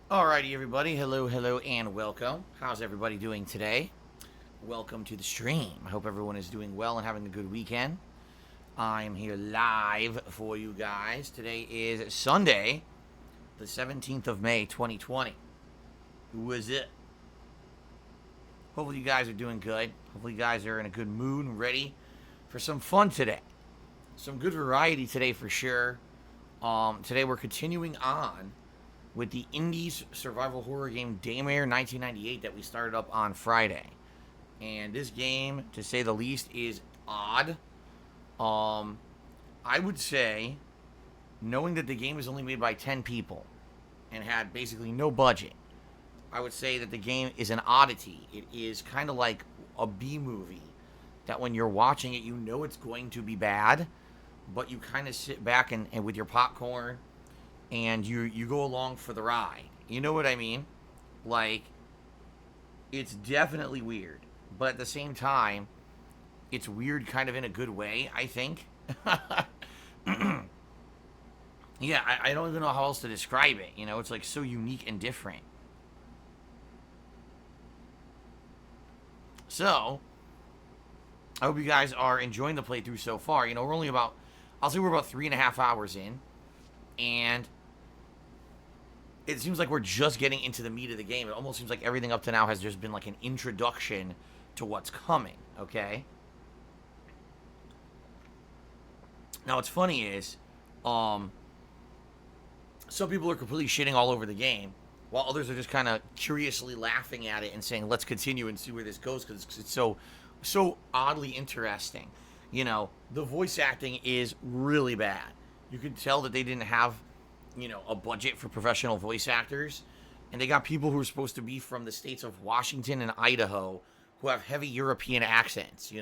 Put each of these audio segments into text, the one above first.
Alrighty, everybody. Hello, and welcome. How's everybody doing today? Welcome to the stream. I hope everyone is doing well and having a good weekend. I'm here live for you guys. Today is Sunday, the 17th of May, 2020. Who is it? Hopefully, you guys are doing good. Hopefully, you guys are in a good mood and ready for some fun today. Some good variety today for sure. Today, we're continuing on with the indies survival horror game Daymare 1998 that we started up on Friday. And this game, to say the least, is odd. I would say, knowing that the game was only made by 10 people and had basically no budget, I would say that the game is an oddity. It is kind of like a B movie that when you're watching it, you know it's going to be bad, but you kind of sit back and with your popcorn and you go along for the ride. You know what I mean? Like, it's definitely weird, but at the same time, it's weird kind of in a good way, I think. Yeah, I don't even know how else to describe it. You know, it's like so unique and different. So, I hope you guys are enjoying the playthrough so far. You know, we're only about, I'll say we're about 3.5 hours in, and it seems like we're just getting into the meat of the game. It almost seems like everything up to now has just been like an introduction to what's coming, okay? Now, what's funny is, some people are completely shitting all over the game, while others are just kind of curiously laughing at it and saying, let's continue and see where this goes, because it's so oddly interesting. You know, the voice acting is really bad. You can tell that they didn't have a budget for professional voice actors, and they got people who are supposed to be from the states of Washington and Idaho who have heavy European accents. It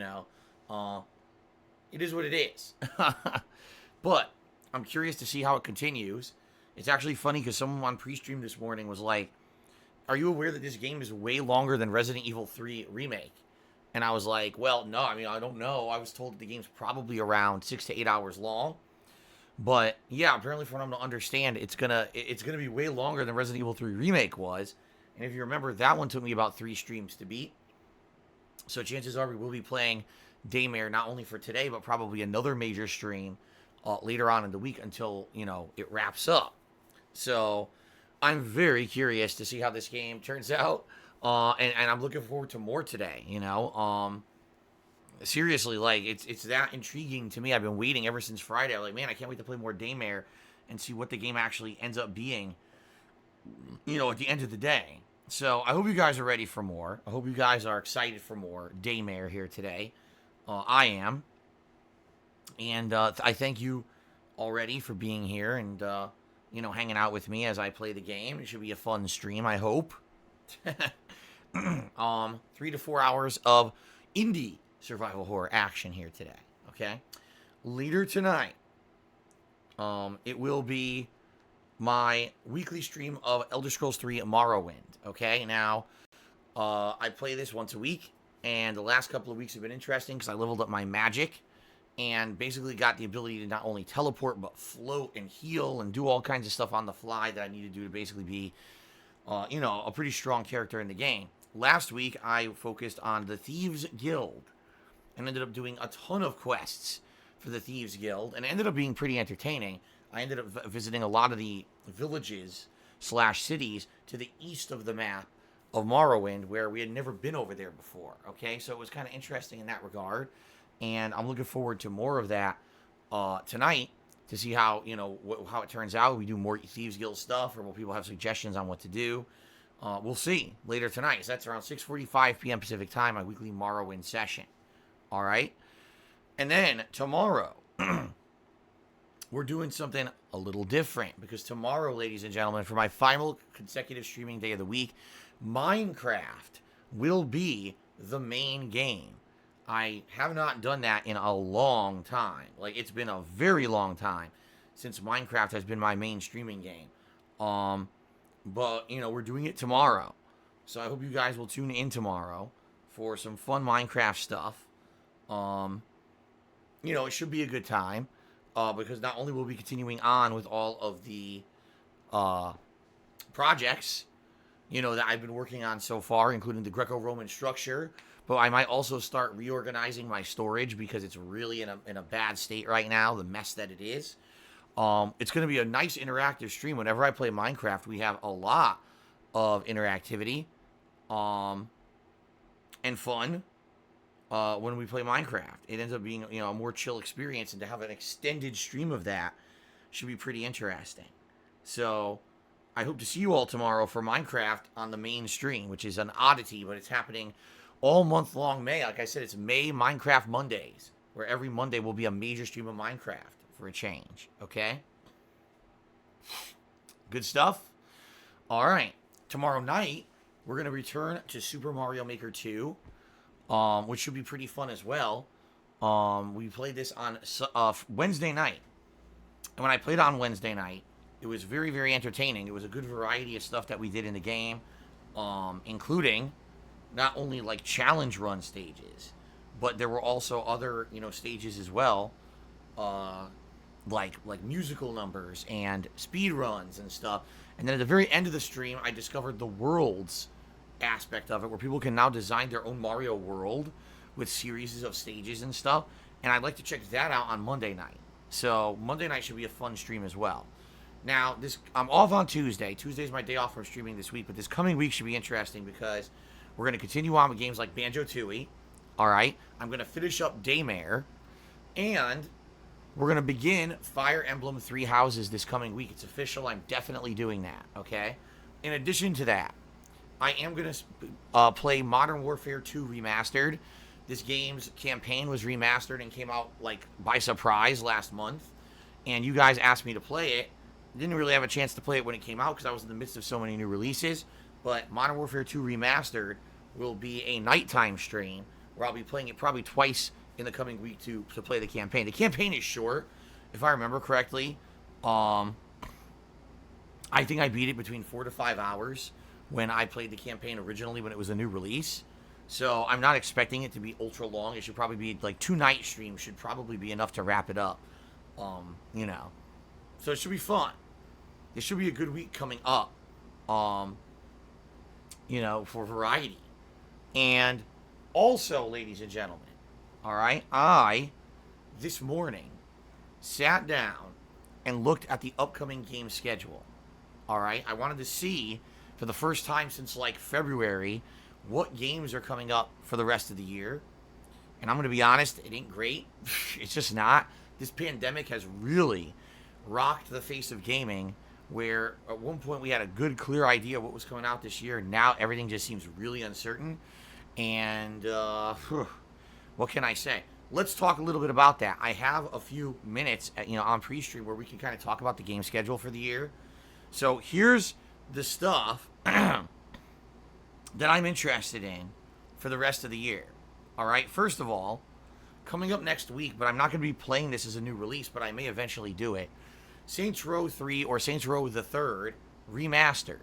is what it is. But I'm curious to see how it continues. It's actually funny because someone on pre-stream this morning was like, "Are you aware that this game is way longer than Resident Evil 3 Remake?" And I was like, "Well, no. I mean, I don't know. I was told that the game's probably around 6 to 8 hours long." But yeah, apparently from what I'm to understand, it's gonna be way longer than Resident Evil 3 Remake was. And if you remember, that one took me about 3 streams to beat. So chances are we will be playing Daymare not only for today, but probably another major stream later on in the week until it wraps up. So I'm very curious to see how this game turns out, and I'm looking forward to more today. Seriously, like it's that intriguing to me. I've been waiting ever since Friday. I'm like, man, I can't wait to play more Daymare and see what the game actually ends up being. At the end of the day. So I hope you guys are ready for more. I hope you guys are excited for more Daymare here today. I am, and I thank you already for being here and hanging out with me as I play the game. It should be a fun stream, I hope. 3 to 4 hours of indie survival horror action here today. Okay, later tonight, it will be my weekly stream of Elder Scrolls 3 Morrowind. Okay, now I play this once a week, and the last couple of weeks have been interesting because I leveled up my magic and basically got the ability to not only teleport but float and heal and do all kinds of stuff on the fly that I need to do to basically be a pretty strong character in the game. Last week I focused on the Thieves Guild and ended up doing a ton of quests for the Thieves Guild, and it ended up being pretty entertaining. I ended up visiting a lot of the villages / cities to the east of the map of Morrowind, where we had never been over there before. Okay, so it was kind of interesting in that regard, and I'm looking forward to more of that tonight to see how how it turns out. We do more Thieves Guild stuff, or will people have suggestions on what to do? We'll see later tonight. So that's around 6:45 p.m. Pacific time, my weekly Morrowind session. All right, and then tomorrow we're doing something a little different, because tomorrow, ladies and gentlemen, for my final consecutive streaming day of the week, Minecraft will be the main game. I have not done that in a long time. Like, it's been a very long time since Minecraft has been my main streaming game. But we're doing it tomorrow. So I hope you guys will tune in tomorrow for some fun Minecraft stuff. It should be a good time. Because not only will we be continuing on with all of the projects, that I've been working on so far, including the Greco-Roman structure. But I might also start reorganizing my storage because it's really in a bad state right now, the mess that it is. It's going to be a nice interactive stream. Whenever I play Minecraft, we have a lot of interactivity and fun when we play Minecraft. It ends up being a more chill experience, and to have an extended stream of that should be pretty interesting. So I hope to see you all tomorrow for Minecraft on the main stream, which is an oddity, but it's happening all month long May. Like I said, it's May Minecraft Mondays, where every Monday will be a major stream of Minecraft for a change. Okay? Good stuff? All right. Tomorrow night, we're going to return to Super Mario Maker 2, which should be pretty fun as well. We played this on Wednesday night. And when I played on Wednesday night, it was very, very entertaining. It was a good variety of stuff that we did in the game, including not only like challenge run stages, but there were also other, stages as well, like musical numbers and speed runs and stuff. And then at the very end of the stream, I discovered the worlds aspect of it, where people can now design their own Mario world with series of stages and stuff. And I'd like to check that out on Monday night. So Monday night should be a fun stream as well. Now, I'm off on Tuesday. Tuesday's my day off from streaming this week, but this coming week should be interesting because we're going to continue on with games like Banjo-Tooie. All right? I'm going to finish up Daymare, and we're going to begin Fire Emblem Three Houses this coming week. It's official. I'm definitely doing that, okay? In addition to that, I am going to play Modern Warfare 2 Remastered. This game's campaign was remastered and came out, by surprise last month. And you guys asked me to play it. Didn't really have a chance to play it when it came out because I was in the midst of so many new releases. But Modern Warfare 2 Remastered will be a nighttime stream where I'll be playing it probably twice in the coming week to play the campaign. The campaign is short, if I remember correctly. I think I beat it between 4 to 5 hours when I played the campaign originally when it was a new release. So I'm not expecting it to be ultra long. It should probably be 2 night streams should probably be enough to wrap it up. So it should be fun. It should be a good week coming up. For variety. And also, ladies and gentlemen, all right, I this morning sat down and looked at the upcoming game schedule. All right, I wanted to see for the first time since February what games are coming up for the rest of the year. And I'm going to be honest, it ain't great. It's just not. This pandemic has really rocked the face of gaming, where at one point we had a good, clear idea of what was coming out this year. Now everything just seems really uncertain. And what can I say? Let's talk a little bit about that. I have a few minutes, on pre-stream where we can kind of talk about the game schedule for the year. So here's the stuff that I'm interested in for the rest of the year. All right. First of all, coming up next week, but I'm not going to be playing this as a new release, but I may eventually do it. Saints Row 3 or Saints Row the Third Remastered.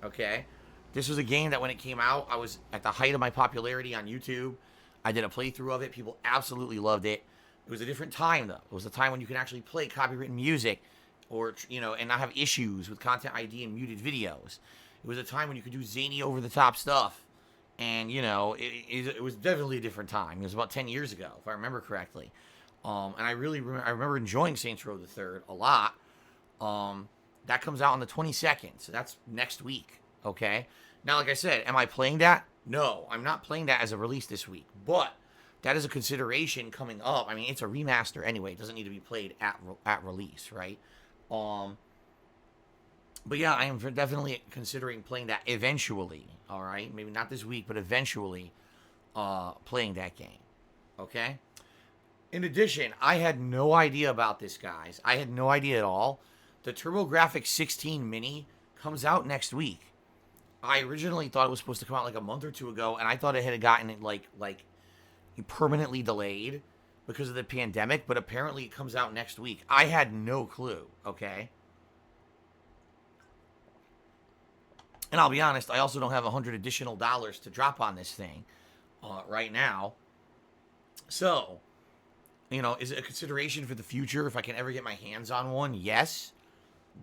Okay? This was a game that when it came out, I was at the height of my popularity on YouTube. I did a playthrough of it. People absolutely loved it. It was a different time, though. It was a time when you could actually play copywritten music or, and not have issues with Content ID and muted videos. It was a time when you could do zany over-the-top stuff. And, it was definitely a different time. It was about 10 years ago, if I remember correctly. And I remember enjoying Saints Row the Third a lot. That comes out on the 22nd, so that's next week, okay? Now, like I said, am I playing that? No, I'm not playing that as a release this week, but that is a consideration coming up. I mean, it's a remaster anyway. It doesn't need to be played at release, right? But yeah, I am definitely considering playing that eventually, all right? Maybe not this week, but eventually playing that game, okay? In addition, I had no idea about this, guys. I had no idea at all. The TurboGrafx 16 Mini comes out next week. I originally thought it was supposed to come out a month or two ago, and I thought it had gotten it permanently delayed because of the pandemic, but apparently it comes out next week. I had no clue, okay? And I'll be honest, I also don't have $100 additional to drop on this thing right now. So, is it a consideration for the future if I can ever get my hands on one? Yes.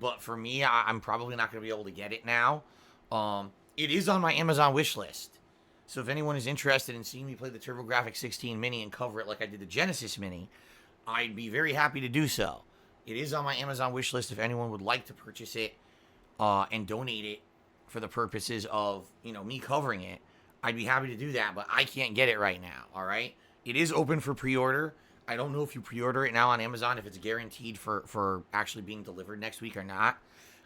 but for me, I'm probably not going to be able to get it now. It is on my Amazon wish list. So if anyone is interested in seeing me play the TurboGrafx 16 Mini and cover it like I did the Genesis Mini, I'd be very happy to do so. It is on my Amazon wish list if anyone would like to purchase it and donate it for the purposes of, me covering it. I'd be happy to do that, but I can't get it right now, all right? It is open for pre-order. I don't know if you pre-order it now on Amazon, if it's guaranteed for actually being delivered next week or not.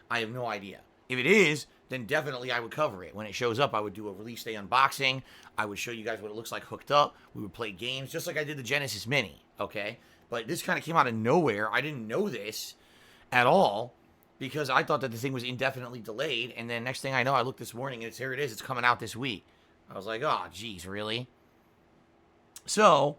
I have no idea. If it is, then definitely I would cover it. When it shows up, I would do a release day unboxing. I would show you guys what it looks like hooked up. We would play games just like I did the Genesis Mini, okay? But this kind of came out of nowhere. I didn't know this at all because I thought that the thing was indefinitely delayed. And then next thing I know, I looked this morning and here it is. It's coming out this week. I was like, oh, geez, really? So,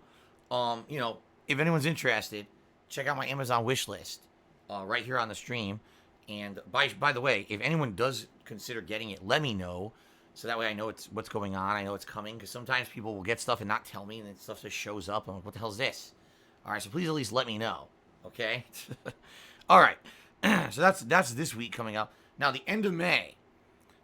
if anyone's interested, check out my Amazon wish list right here on the stream. And by the way, if anyone does consider getting it, let me know. So that way I know what's going on. I know it's coming. Because sometimes people will get stuff and not tell me. And then stuff just shows up. I'm like, what the hell is this? All right, so please at least let me know. Okay? All right. So that's this week coming up. Now, the end of May.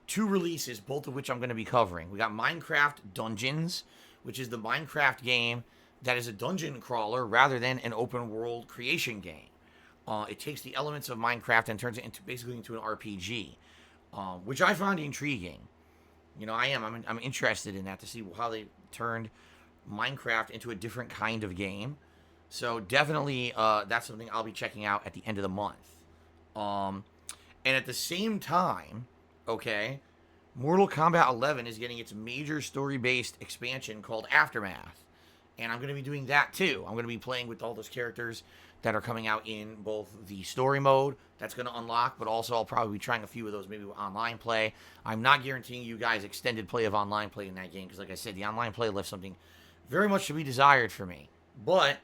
2 releases, both of which I'm going to be covering. We got Minecraft Dungeons, which is the Minecraft game that is a dungeon crawler rather than an open world creation game. It takes the elements of Minecraft and turns it basically into an RPG, which I found intriguing. I'm interested in that to see how they turned Minecraft into a different kind of game. So definitely that's something I'll be checking out at the end of the month. And at the same time, okay, Mortal Kombat 11 is getting its major story-based expansion called Aftermath. And I'm going to be doing that too. I'm going to be playing with all those characters that are coming out in both the story mode that's going to unlock, but also I'll probably be trying a few of those maybe with online play. I'm not guaranteeing you guys extended play of online play in that game because, like I said, the online play left something very much to be desired for me. But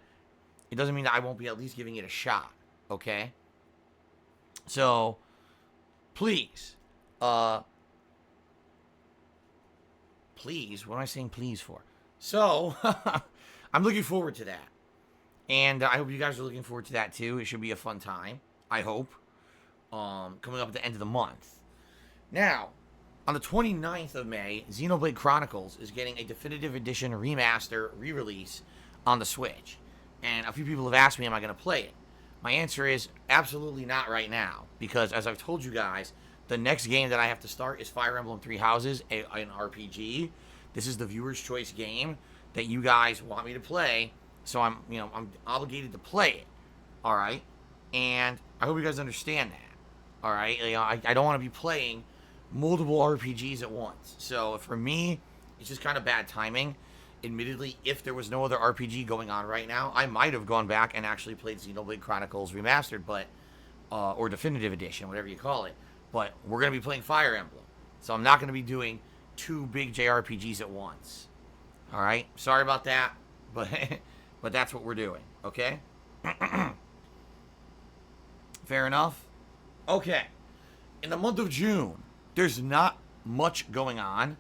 it doesn't mean that I won't be at least giving it a shot, okay? So, please, please, what am I saying please for? So, I'm looking forward to that. And I hope you guys are looking forward to that too. It should be a fun time, I hope. Coming up at the end of the month. Now, on the 29th of May, Xenoblade Chronicles is getting a definitive edition remaster re-release on the Switch. And a few people have asked me, am I going to play it? My answer is absolutely not right now. Because as I've told you guys, the next game that I have to start is Fire Emblem Three Houses, an RPG. This is the viewer's choice game that you guys want me to play. So I'm obligated to play it. All right. And I hope you guys understand that. All right. I don't want to be playing multiple RPGs at once. So for me, it's just kind of bad timing. Admittedly, if there was no other RPG going on right now, I might have gone back and actually played Xenoblade Chronicles Remastered, or Definitive Edition, whatever you call it. But we're going to be playing Fire Emblem. So I'm not going to be doing 2 big JRPGs at once. All right? Sorry about that, but that's what we're doing, okay? Fair enough? Okay. In the month of June, there's not much going on,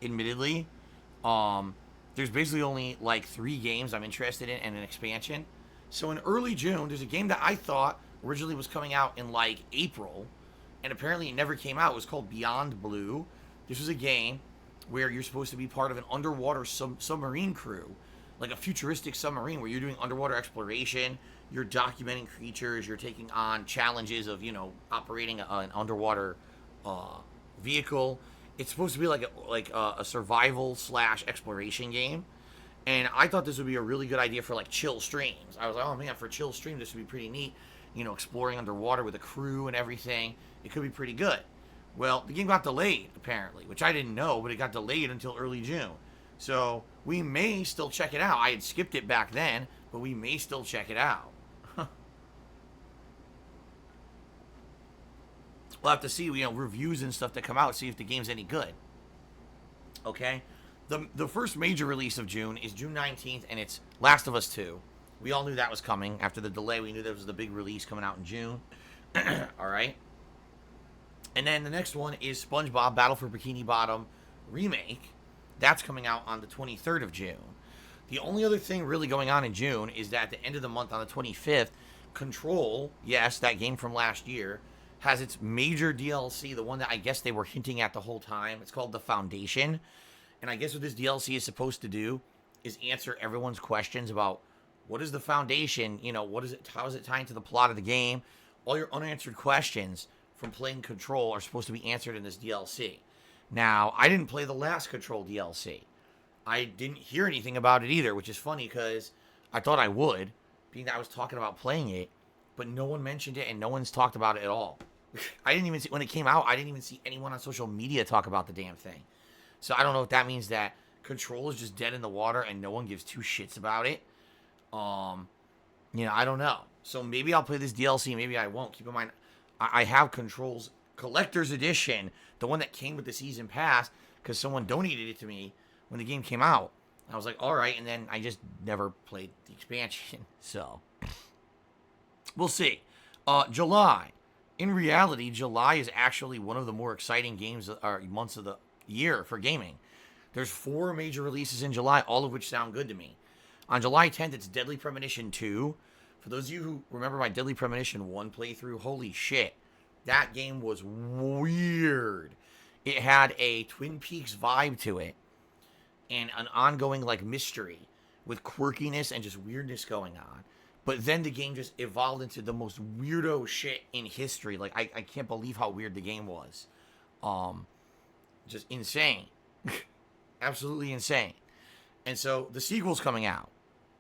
admittedly. There's basically only like 3 games I'm interested in and an expansion. So in early June, there's a game that I thought originally was coming out in like April, and apparently it never came out. It was called Beyond Blue. This was a game where you're supposed to be part of an underwater submarine crew, like a futuristic submarine where you're doing underwater exploration, you're documenting creatures, you're taking on challenges of, operating an underwater vehicle. It's supposed to be like a survival / exploration game. And I thought this would be a really good idea for like chill streams. I was like, oh man, for a chill stream, this would be pretty neat. Exploring underwater with a crew and everything. It could be pretty good. Well, the game got delayed, apparently, which I didn't know, but it got delayed until early June. So we may still check it out. I had skipped it back then, but we may still check it out. We'll have to see, reviews and stuff that come out, see if the game's any good. Okay? The first major release of June is June 19th, and it's Last of Us 2. We all knew that was coming. After the delay, we knew there was the big release coming out in June. Alright? And then the next one is SpongeBob Battle for Bikini Bottom Remake. That's coming out on the 23rd of June. The only other thing really going on in June is that at the end of the month on the 25th, Control, yes, that game from last year, has its major DLC, the one that I guess they were hinting at the whole time. It's called The Foundation. And I guess what this DLC is supposed to do is answer everyone's questions about what is the Foundation, what is it, how is it tying to the plot of the game? All your unanswered questions from playing Control are supposed to be answered in this DLC. Now, I didn't play the last Control DLC. I didn't hear anything about it either, which is funny because I thought I would, being that I was talking about playing it, but no one mentioned it and no one's talked about it at all. I didn't even see, when it came out, I didn't even see anyone on social media talk about the damn thing. So I don't know if that means that Control is just dead in the water and no one gives two shits about it. I don't know. So maybe I'll play this DLC, maybe I won't. Keep in mind, I have Control's Collector's Edition, the one that came with the Season Pass, because someone donated it to me when the game came out. I was like, all right, and then I just never played the expansion. So we'll see. July. In reality, July is actually one of the more exciting months of the year for gaming. There's 4 major releases in July, all of which sound good to me. On July 10th, it's Deadly Premonition 2. For those of you who remember my Deadly Premonition 1 playthrough, holy shit, that game was weird. It had a Twin Peaks vibe to it and an ongoing mystery with quirkiness and just weirdness going on. But then the game just evolved into the most weirdo shit in history. I can't believe how weird the game was. Just insane. Absolutely insane. And so the sequel's coming out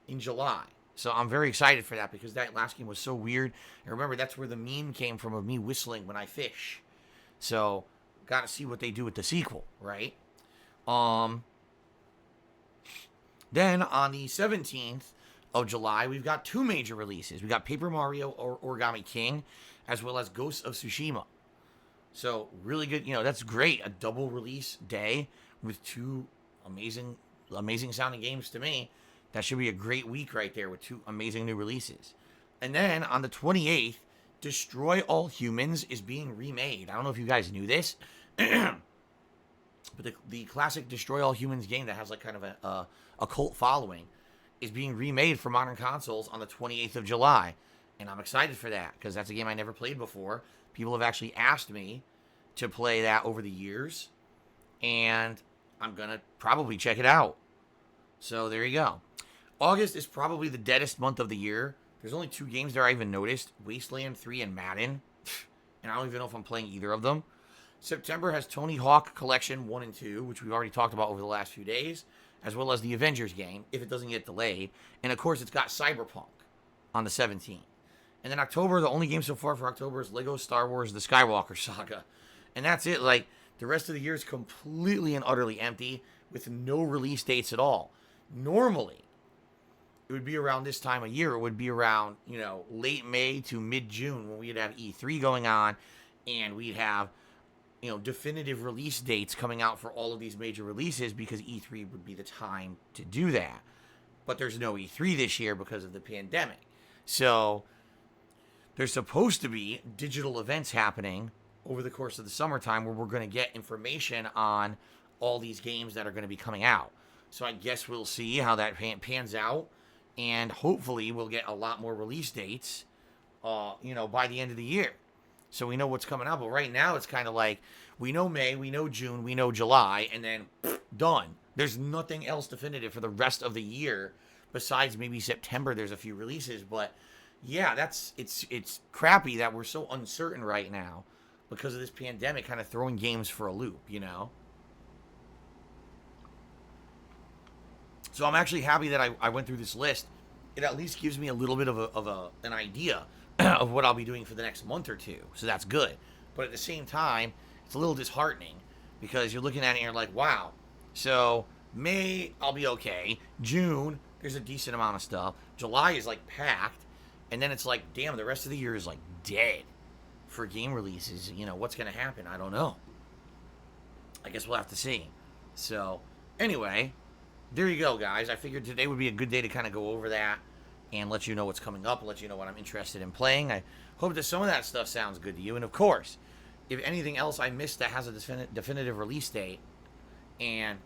in July. So I'm very excited for that because that last game was so weird. And remember, that's where the meme came from of me whistling when I fish. So got to see what they do with the sequel, right? Then on the 17th of July, we've got 2 major releases. We got Paper Mario Origami King, as well as Ghost of Tsushima. So really good, that's great. A double release day with 2 amazing sounding games to me. That should be a great week right there with 2 amazing new releases. And then on the 28th, Destroy All Humans is being remade. I don't know if you guys knew this, but the classic Destroy All Humans game that has kind of a cult following is being remade for modern consoles on the 28th of July. And I'm excited for that because that's a game I never played before. People have actually asked me to play that over the years, and I'm going to probably check it out. So there you go. August is probably the deadest month of the year. There's only 2 games there I even noticed, Wasteland 3 and Madden. And I don't even know if I'm playing either of them. September has Tony Hawk Collection 1 and 2, which we've already talked about over the last few days, as well as the Avengers game, if it doesn't get delayed. And of course, it's got Cyberpunk on the 17th. And then October, the only game so far for October is Lego Star Wars The Skywalker Saga. And that's it. The rest of the year is completely and utterly empty with no release dates at all. Normally, it would be around this time of year. It would be around, late May to mid-June when we'd have E3 going on and we'd have, definitive release dates coming out for all of these major releases because E3 would be the time to do that. But there's no E3 this year because of the pandemic. So there's supposed to be digital events happening over the course of the summertime where we're going to get information on all these games that are going to be coming out. So I guess we'll see how that pans out. And hopefully we'll get a lot more release dates, by the end of the year. So we know what's coming out. But right now it's kind of we know May, we know June, we know July, and then done. There's nothing else definitive for the rest of the year besides maybe September. There's a few releases. But yeah, it's crappy that we're so uncertain right now because of this pandemic kind of throwing games for a loop, So I'm actually happy that I went through this list. It at least gives me a little bit of an idea of what I'll be doing for the next month or 2. So that's good. But at the same time, it's a little disheartening because you're looking at it and you're like, wow. So May, I'll be okay. June, there's a decent amount of stuff. July is packed. And then it's damn, the rest of the year is dead for game releases. What's going to happen? I don't know. I guess we'll have to see. So anyway, there you go, guys. I figured today would be a good day to kind of go over that and let you know what's coming up, let you know what I'm interested in playing. I hope that some of that stuff sounds good to you. And of course, if anything else I missed that has a definitive release date and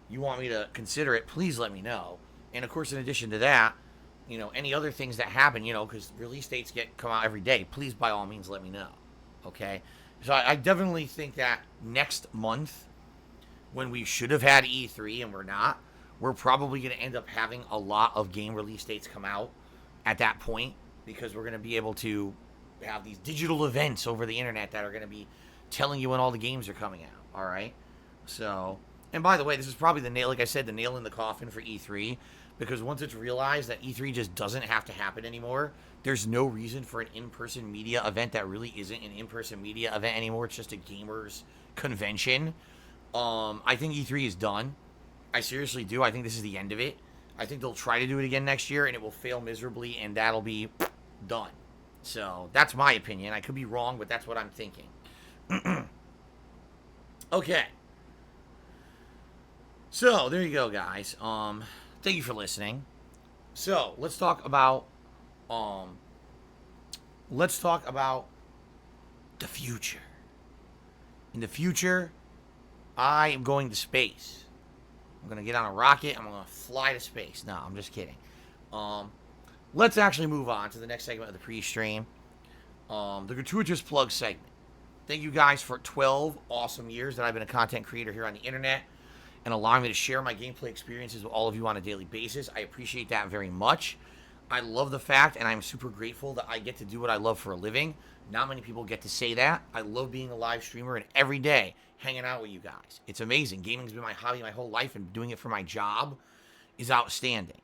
you want me to consider it, please let me know. And of course, in addition to that, any other things that happen, because release dates come out every day, please by all means let me know. Okay? So I definitely think that next month, when we should have had E3 and we're not, we're probably going to end up having a lot of game release dates come out at that point, because we're going to be able to have these digital events over the internet that are going to be telling you when all the games are coming out. All right? So, and by the way, this is probably the nail, like I said, the nail in the coffin for E3, because once it's realized that E3 just doesn't have to happen anymore, there's no reason for an in-person media event that really isn't an in-person media event anymore. It's just a gamers convention. I think E3 is done. I seriously do. I think this is the end of it. I think they'll try to do it again next year, and it will fail miserably, and that'll be done. So that's my opinion. I could be wrong, but that's what I'm thinking. Okay. So there you go, guys. Thank you for listening. So let's talk about um, the future. In the future, I am going to space. I'm going to get on a rocket. I'm going to fly to space. No, I'm just kidding. Let's actually move on to the next segment of the pre-stream. The gratuitous plug segment. Thank you guys for 12 awesome years that I've been a content creator here on the internet and allowing me to share my gameplay experiences with all of you on a daily basis. I appreciate that very much. I love the fact, and I'm super grateful that I get to do what I love for a living. Not many people get to say that. I love being a live streamer and every day hanging out with you guys. It's amazing. Gaming's been my hobby my whole life, and doing it for my job is outstanding.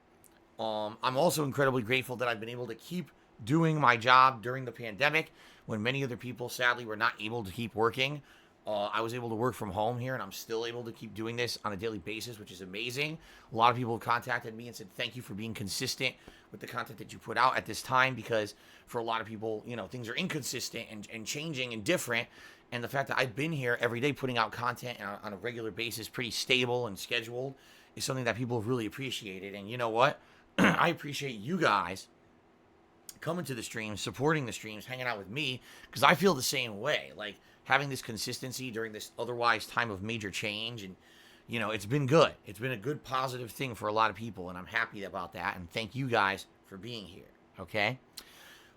I'm also incredibly grateful that I've been able to keep doing my job during the pandemic when many other people sadly were not able to keep working. I was able to work from home here, and I'm still able to keep doing this on a daily basis, which is amazing. A lot of people have contacted me and said thank you for being consistent with the content that you put out at this time, because for a lot of people, you know, things are inconsistent and changing and different. And the fact that I've been here every day putting out content on a regular basis, pretty stable and scheduled, is something that people have really appreciated. And you know what? I appreciate you guys coming to the streams, supporting the streams, hanging out with me, because I feel the same way. Like, having this consistency during this otherwise time of major change, and you know, it's been good. It's been a good positive thing for a lot of people, and I'm happy about that, and thank you guys for being here. Okay,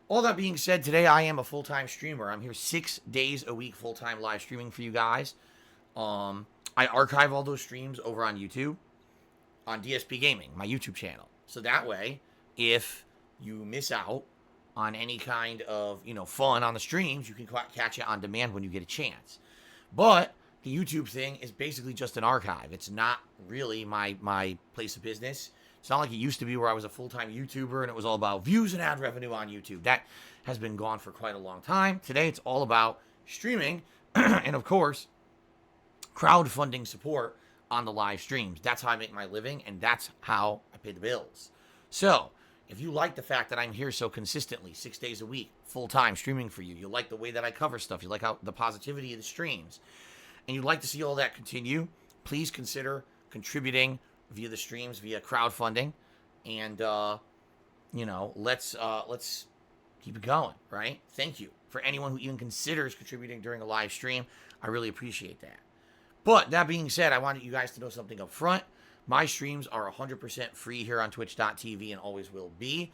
all that being said, today I am a full-time streamer. I'm here 6 days a week, full-time live streaming for you guys. I archive all those streams over on YouTube, on DSPGaming, my YouTube channel, so that way if you miss out on any kind of, you know, fun on the streams, you can catch it on demand when you get a chance. But the YouTube thing is basically just an archive. It's not really my place of business. It's not like it used to be where I was a full-time YouTuber and it was all about views and ad revenue on YouTube. That has been gone for quite a long time. Today it's all about streaming and, of course, crowdfunding support on the live streams. That's how I make my living, and that's how I pay the bills. So if you like the fact that I'm here so consistently, 6 days a week, full-time streaming for you, you like the way that I cover stuff, you like how the positivity of the streams, and you'd like to see all that continue, please consider contributing via the streams, via crowdfunding, and you know, let's keep it going, right? Thank you for anyone who even considers contributing during a live stream. I really appreciate that. But that being said, I wanted you guys to know something up front. My streams are 100% free here on twitch.tv and always will be.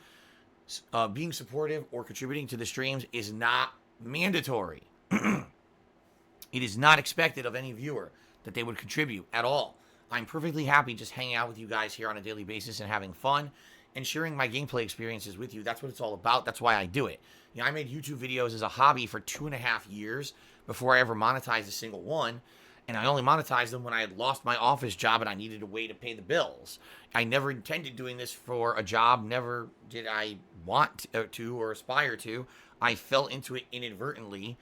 Being supportive or contributing to the streams is not mandatory. It is not expected of any viewer that they would contribute at all. I'm perfectly happy just hanging out with you guys here on a daily basis and having fun and sharing my gameplay experiences with you. That's what it's all about. That's why I do it. You know, I made YouTube videos as a hobby for 2.5 years before I ever monetized a single one. And I only monetized them when I had lost my office job and I needed a way to pay the bills. I never intended doing this for a job. Never did I want to or aspire to. I fell into it inadvertently.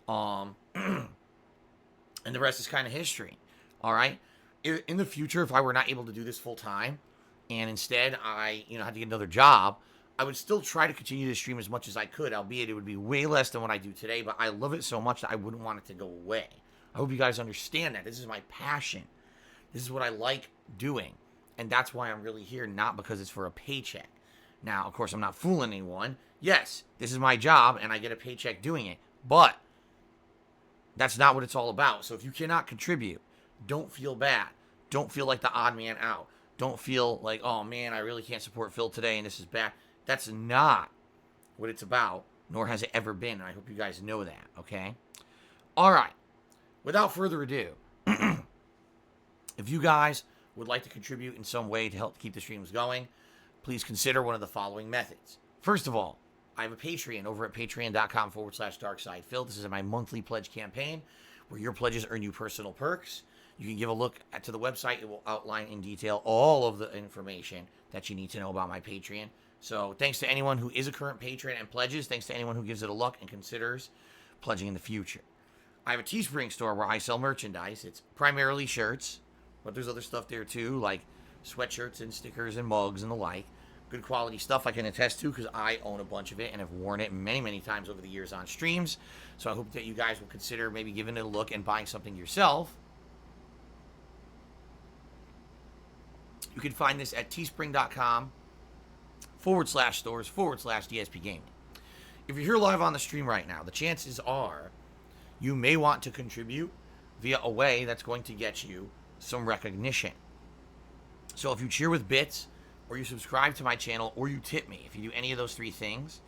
And the rest is kind of history. All right. In the future, if I were not able to do this full time and instead I, you know, had to get another job, I would still try to continue to stream as much as I could, albeit it would be way less than what I do today. But I love it so much that I wouldn't want it to go away. I hope you guys understand that. This is my passion. This is what I like doing. And that's why I'm really here, not because it's for a paycheck. Now, of course, I'm not fooling anyone. Yes, this is my job, and I get a paycheck doing it. But that's not what it's all about. So if you cannot contribute, don't feel bad. Don't feel like the odd man out. Don't feel like, oh, man, I really can't support Phil today, and this is bad. That's not what it's about. nor has it ever been. And I hope you guys know that, okay? All right. Without further ado, if you guys would like to contribute in some way to help keep the streams going, please consider one of the following methods. First of all, I have a Patreon over at patreon.com/darksidephil. This is my monthly pledge campaign where your pledges earn you personal perks. You can give a look to the website. It will outline in detail all of the information that you need to know about my Patreon. So thanks to anyone who is a current patron and pledges. Thanks to anyone who gives it a look and considers pledging in the future. I have a Teespring store where I sell merchandise. It's primarily shirts, but there's other stuff there too, like sweatshirts and stickers and mugs and the like. Good quality stuff I can attest to because I own a bunch of it and have worn it many, many times over the years on streams. So I hope that you guys will consider maybe giving it a look and buying something yourself. You can find this at teespring.com/stores/DSPGaming. If you're here live on the stream right now, the chances are you may want to contribute via a way that's going to get you some recognition. So if you cheer with bits, or you subscribe to my channel, or you tip me, if you do any of those three things,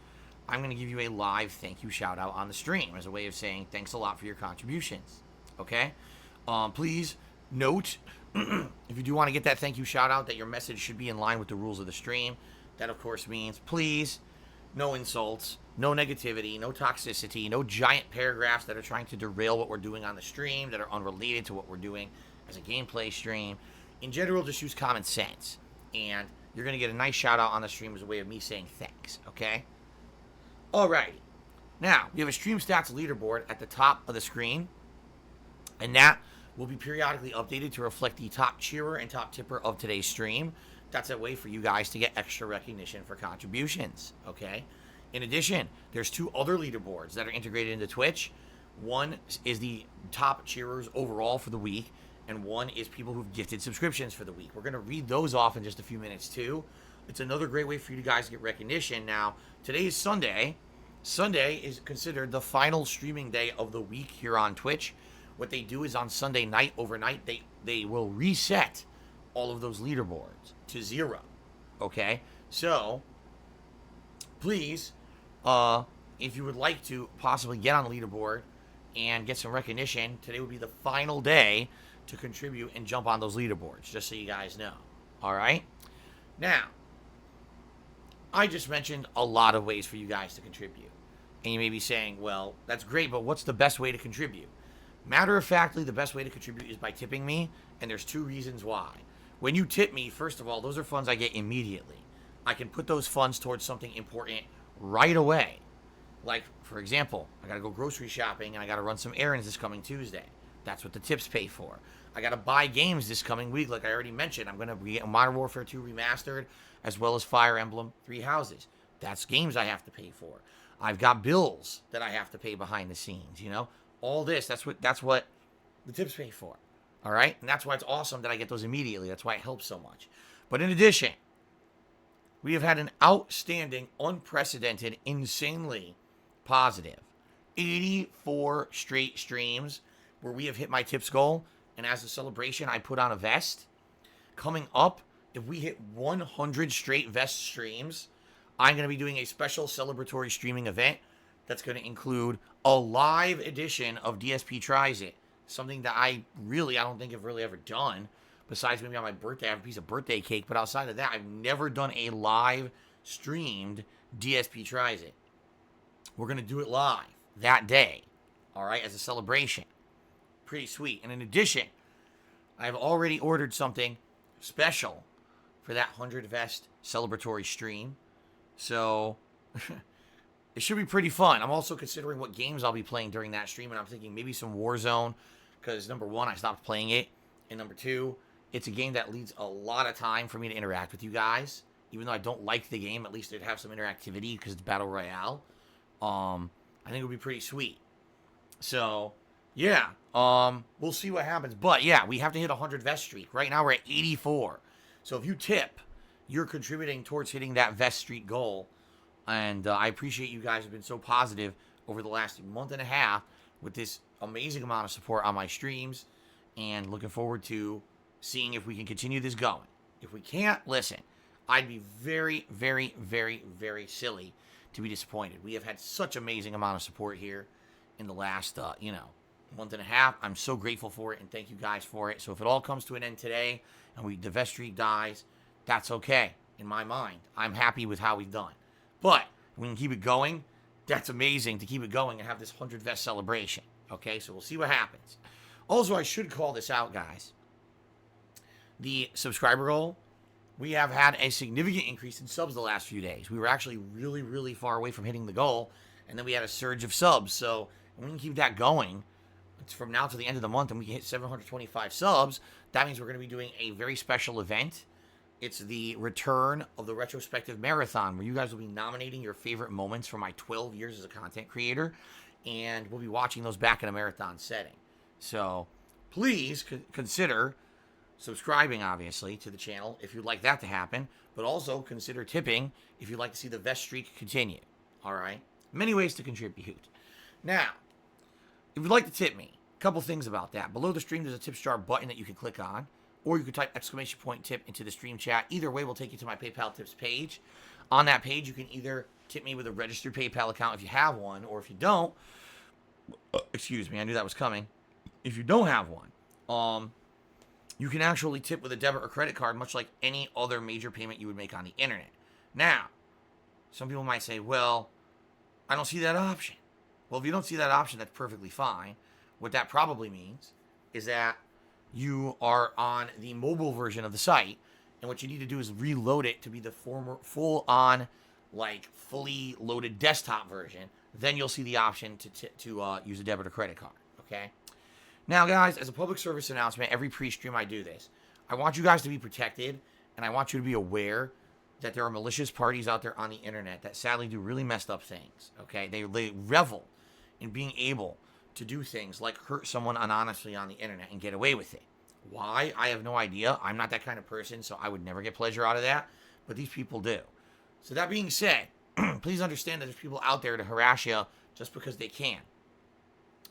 I'm going to give you a live thank you shout out on the stream as a way of saying thanks a lot for your contributions. Okay? Please note, if you do want to get that thank you shout out, that your message should be in line with the rules of the stream. That, of course, means please, no insults, no negativity, no toxicity, no giant paragraphs that are trying to derail what we're doing on the stream, that are unrelated to what we're doing as a gameplay stream. In general, just use common sense. And you're going to get a nice shout out on the stream as a way of me saying thanks, okay? Alrighty. Now, we have a stream stats leaderboard at the top of the screen, and that will be periodically updated to reflect the top cheerer and top tipper of today's stream. That's a way for you guys to get extra recognition for contributions, okay? In addition, there's two other leaderboards that are integrated into Twitch. One is the top cheerers overall for the week, and one is people who've gifted subscriptions for the week. We're going to read those off in just a few minutes, too. It's another great way for you guys to get recognition. Now, today is Sunday. Sunday is considered the final streaming day of the week here on Twitch. What they do is on Sunday night, overnight, they will reset all of those leaderboards to 0. Okay? So, please, if you would like to possibly get on the leaderboard and get some recognition, today would be the final day to contribute and jump on those leaderboards, just so you guys know. All right? Now, I just mentioned a lot of ways for you guys to contribute. And you may be saying, well, that's great, but what's the best way to contribute? Matter of factly, the best way to contribute is by tipping me, and there's 2 reasons why. When you tip me, first of all, those are funds I get immediately. I can put those funds towards something important right away. Like, for example, I got to go grocery shopping, and I got to run some errands this coming Tuesday. That's what the tips pay for. I got to buy games this coming week, like I already mentioned. I'm going to get Modern Warfare 2 Remastered, as well as Fire Emblem 3 Houses. That's games I have to pay for. I've got bills that I have to pay behind the scenes, you know? All this, that's what the tips pay for. All right? And that's why it's awesome that I get those immediately. That's why it helps so much. But in addition, we have had an outstanding, unprecedented, insanely positive 84 straight streams where we have hit my tips goal. And as a celebration, I put on a vest. Coming up, if we hit 100 straight vest streams, I'm going to be doing a special celebratory streaming event that's going to include a live edition of DSP Tries It. Something that I don't think I've really ever done. Besides maybe on my birthday, I have a piece of birthday cake. But outside of that, I've never done a live streamed DSP Tries It. We're going to do it live that day, all right, as a celebration. Pretty sweet. And in addition, I've already ordered something special for that 100 vest celebratory stream. So it should be pretty fun. I'm also considering what games I'll be playing during that stream, and I'm thinking maybe some Warzone, because number 1, I stopped playing it, and number 2, it's a game that leads a lot of time for me to interact with you guys. Even though I don't like the game, at least it'd have some interactivity because it's Battle Royale. I think it would be pretty sweet. So, yeah, we'll see what happens. But, yeah, we have to hit a 100 vest streak. Right now we're at 84. So if you tip, you're contributing towards hitting that vest streak goal. And I appreciate you guys have been so positive over the last month and a half with this amazing amount of support on my streams. And looking forward to seeing if we can continue this going. If we can't, listen, I'd be very, very, very, very silly to be disappointed. We have had such amazing amount of support here in the last, month and a half. I'm so grateful for it, and thank you guys for it. So if it all comes to an end today and the vest streak dies, that's okay in my mind. I'm happy with how we've done. But we can keep it going. That's amazing to keep it going and have this 100 vest celebration. Okay, so we'll see what happens. Also, I should call this out, guys. The subscriber goal, we have had a significant increase in subs the last few days. We were actually really, really far away from hitting the goal, and then we had a surge of subs. So we can keep that going. It's from now to the end of the month, and we can hit 725 subs. That means we're going to be doing a very special event. It's the return of the retrospective marathon, where you guys will be nominating your favorite moments from my 12 years as a content creator, and we'll be watching those back in a marathon setting. So please consider subscribing, obviously, to the channel if you'd like that to happen, but also consider tipping if you'd like to see the vest streak continue. All right? Many ways to contribute. Now, if you'd like to tip me, a couple things about that. Below the stream, there's a tip jar button that you can click on, or you can type !tip into the stream chat. Either way will take you to my PayPal tips page. On that page, you can either tip me with a registered PayPal account if you have one, or if you don't, excuse me, I knew that was coming. If you don't have one, you can actually tip with a debit or credit card, much like any other major payment you would make on the internet. Now, some people might say, well, I don't see that option. Well, if you don't see that option, that's perfectly fine. What that probably means is that you are on the mobile version of the site, and what you need to do is reload it to be the full-on, fully loaded desktop version. Then you'll see the option to use a debit or credit card, okay? Now, guys, as a public service announcement, every pre-stream I do this. I want you guys to be protected, and I want you to be aware that there are malicious parties out there on the internet that sadly do really messed up things, okay? They revel in being able to do things like hurt someone anonymously on the internet and get away with it. Why? I have no idea. I'm not that kind of person, so I would never get pleasure out of that, but these people do. So that being said, please understand that there's people out there to harass you just because they can.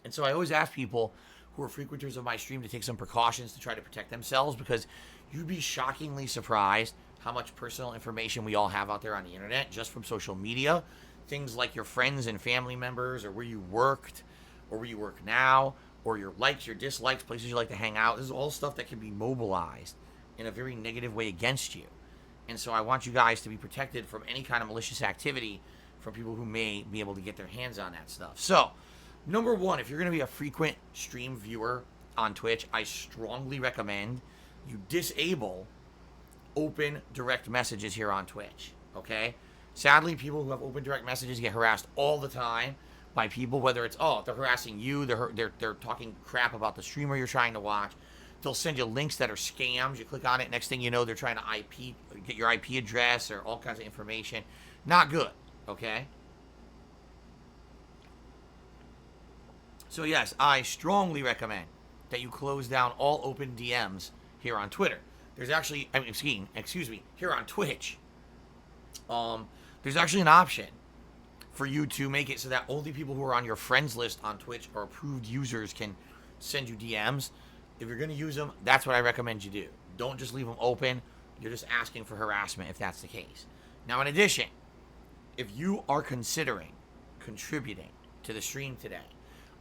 And so I always ask people who are frequenters of my stream to take some precautions to try to protect themselves, because you'd be shockingly surprised how much personal information we all have out there on the internet just from social media. Things like your friends and family members, or where you worked, or where you work now, or your likes, your dislikes, places you like to hang out. This is all stuff that can be mobilized in a very negative way against you. And so I want you guys to be protected from any kind of malicious activity from people who may be able to get their hands on that stuff. So, number one, if you're going to be a frequent stream viewer on Twitch, I strongly recommend you disable open direct messages here on Twitch, okay? Sadly, people who have open direct messages get harassed all the time by people, whether it's, they're harassing you, they're talking crap about the streamer you're trying to watch. They'll send you links that are scams. You click on it, next thing you know, they're trying to get your IP address or all kinds of information. Not good, okay? So yes, I strongly recommend that you close down all open DMs here on Twitter. There's actually, excuse me, here on Twitch. There's actually an option for you to make it so that only people who are on your friends list on Twitch or approved users can send you DMs. If you're going to use them, that's what I recommend you do. Don't just leave them open. You're just asking for harassment if that's the case. Now, in addition, if you are considering contributing to the stream today,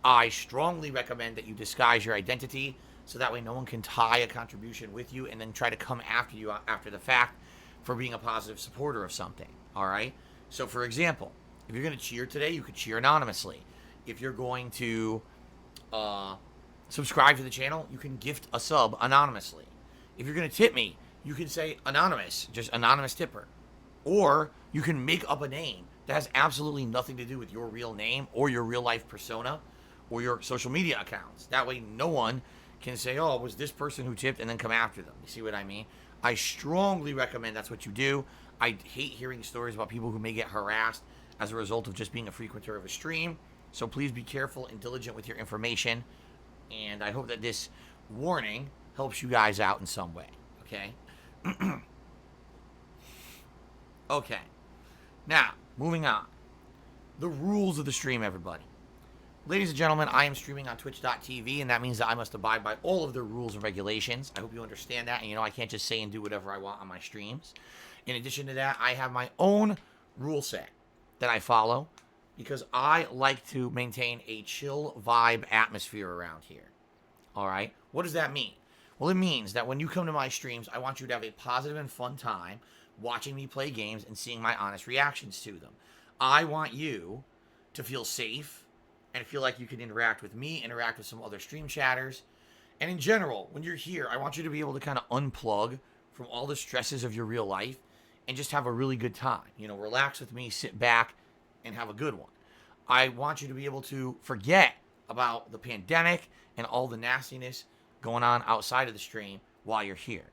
I strongly recommend that you disguise your identity so that way no one can tie a contribution with you and then try to come after you after the fact for being a positive supporter of something, all right? So, for example, if you're going to cheer today, you could cheer anonymously. If you're going to subscribe to the channel, you can gift a sub anonymously. If you're going to tip me, you can say anonymous, just anonymous tipper. Or you can make up a name that has absolutely nothing to do with your real name or your real life persona or your social media accounts. That way no one can say, oh, it was this person who tipped, and then come after them. You see what I mean? I strongly recommend that's what you do. I hate hearing stories about people who may get harassed as a result of just being a frequenter of a stream. So please be careful and diligent with your information. And I hope that this warning helps you guys out in some way. Okay? Okay. Now, moving on. The rules of the stream, everybody. Ladies and gentlemen, I am streaming on twitch.tv, and that means that I must abide by all of their rules and regulations. I hope you understand that. And, I can't just say and do whatever I want on my streams. In addition to that, I have my own rule set. that I follow because I like to maintain a chill vibe atmosphere around here. All right? What does that mean? Well, it means that when you come to my streams, I want you to have a positive and fun time watching me play games and seeing my honest reactions to them. I want you to feel safe and feel like you can interact with me, interact with some other stream chatters. And in general, when you're here, I want you to be able to kind of unplug from all the stresses of your real life and just have a really good time. You know, relax with me, sit back, and have a good one. I want you to be able to forget about the pandemic and all the nastiness going on outside of the stream while you're here.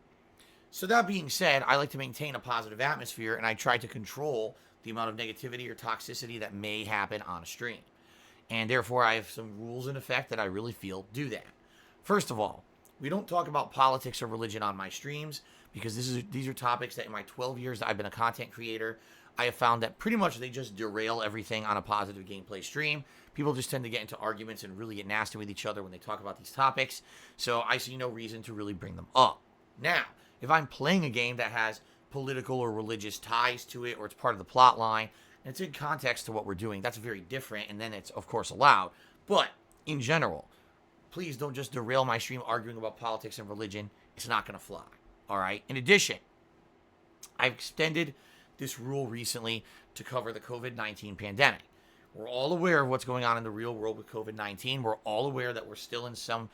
So that being said, I like to maintain a positive atmosphere, and I try to control the amount of negativity or toxicity that may happen on a stream. And therefore, I have some rules in effect that I really feel do that. First of all, we don't talk about politics or religion on my streams because these are topics that in my 12 years that I've been a content creator, I have found that pretty much they just derail everything on a positive gameplay stream. People just tend to get into arguments and really get nasty with each other when they talk about these topics. So I see no reason to really bring them up. Now, if I'm playing a game that has political or religious ties to it, or it's part of the plot line, and it's in context to what we're doing, that's very different, and then it's, of course, allowed. But, in general, please don't just derail my stream arguing about politics and religion. It's not going to fly, all right? In addition, I've extended this rule recently to cover the COVID-19 pandemic. We're all aware of what's going on in the real world with COVID-19. We're all aware that we're still in some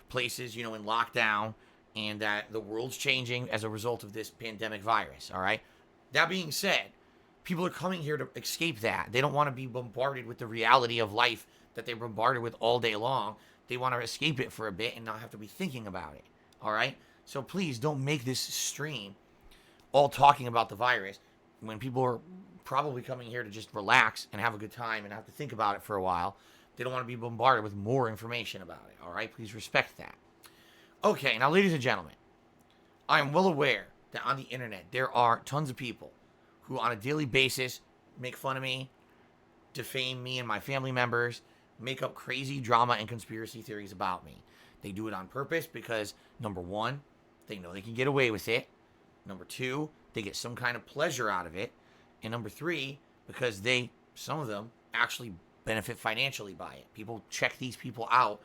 places, in lockdown, and that the world's changing as a result of this pandemic virus, all right? That being said, people are coming here to escape that. They don't want to be bombarded with the reality of life that they're bombarded with all day long. They want to escape it for a bit and not have to be thinking about it, all right? So please don't make this stream all talking about the virus when people are probably coming here to just relax and have a good time and have to think about it for a while. They don't want to be bombarded with more information about it, all right? Please respect that. Okay, now, ladies and gentlemen, I am well aware that on the internet there are tons of people who on a daily basis make fun of me, defame me and my family members, make up crazy drama and conspiracy theories about me. They do it on purpose because, number one, they know they can get away with it. Number two, they get some kind of pleasure out of it. And number three, because some of them actually benefit financially by it. People check these people out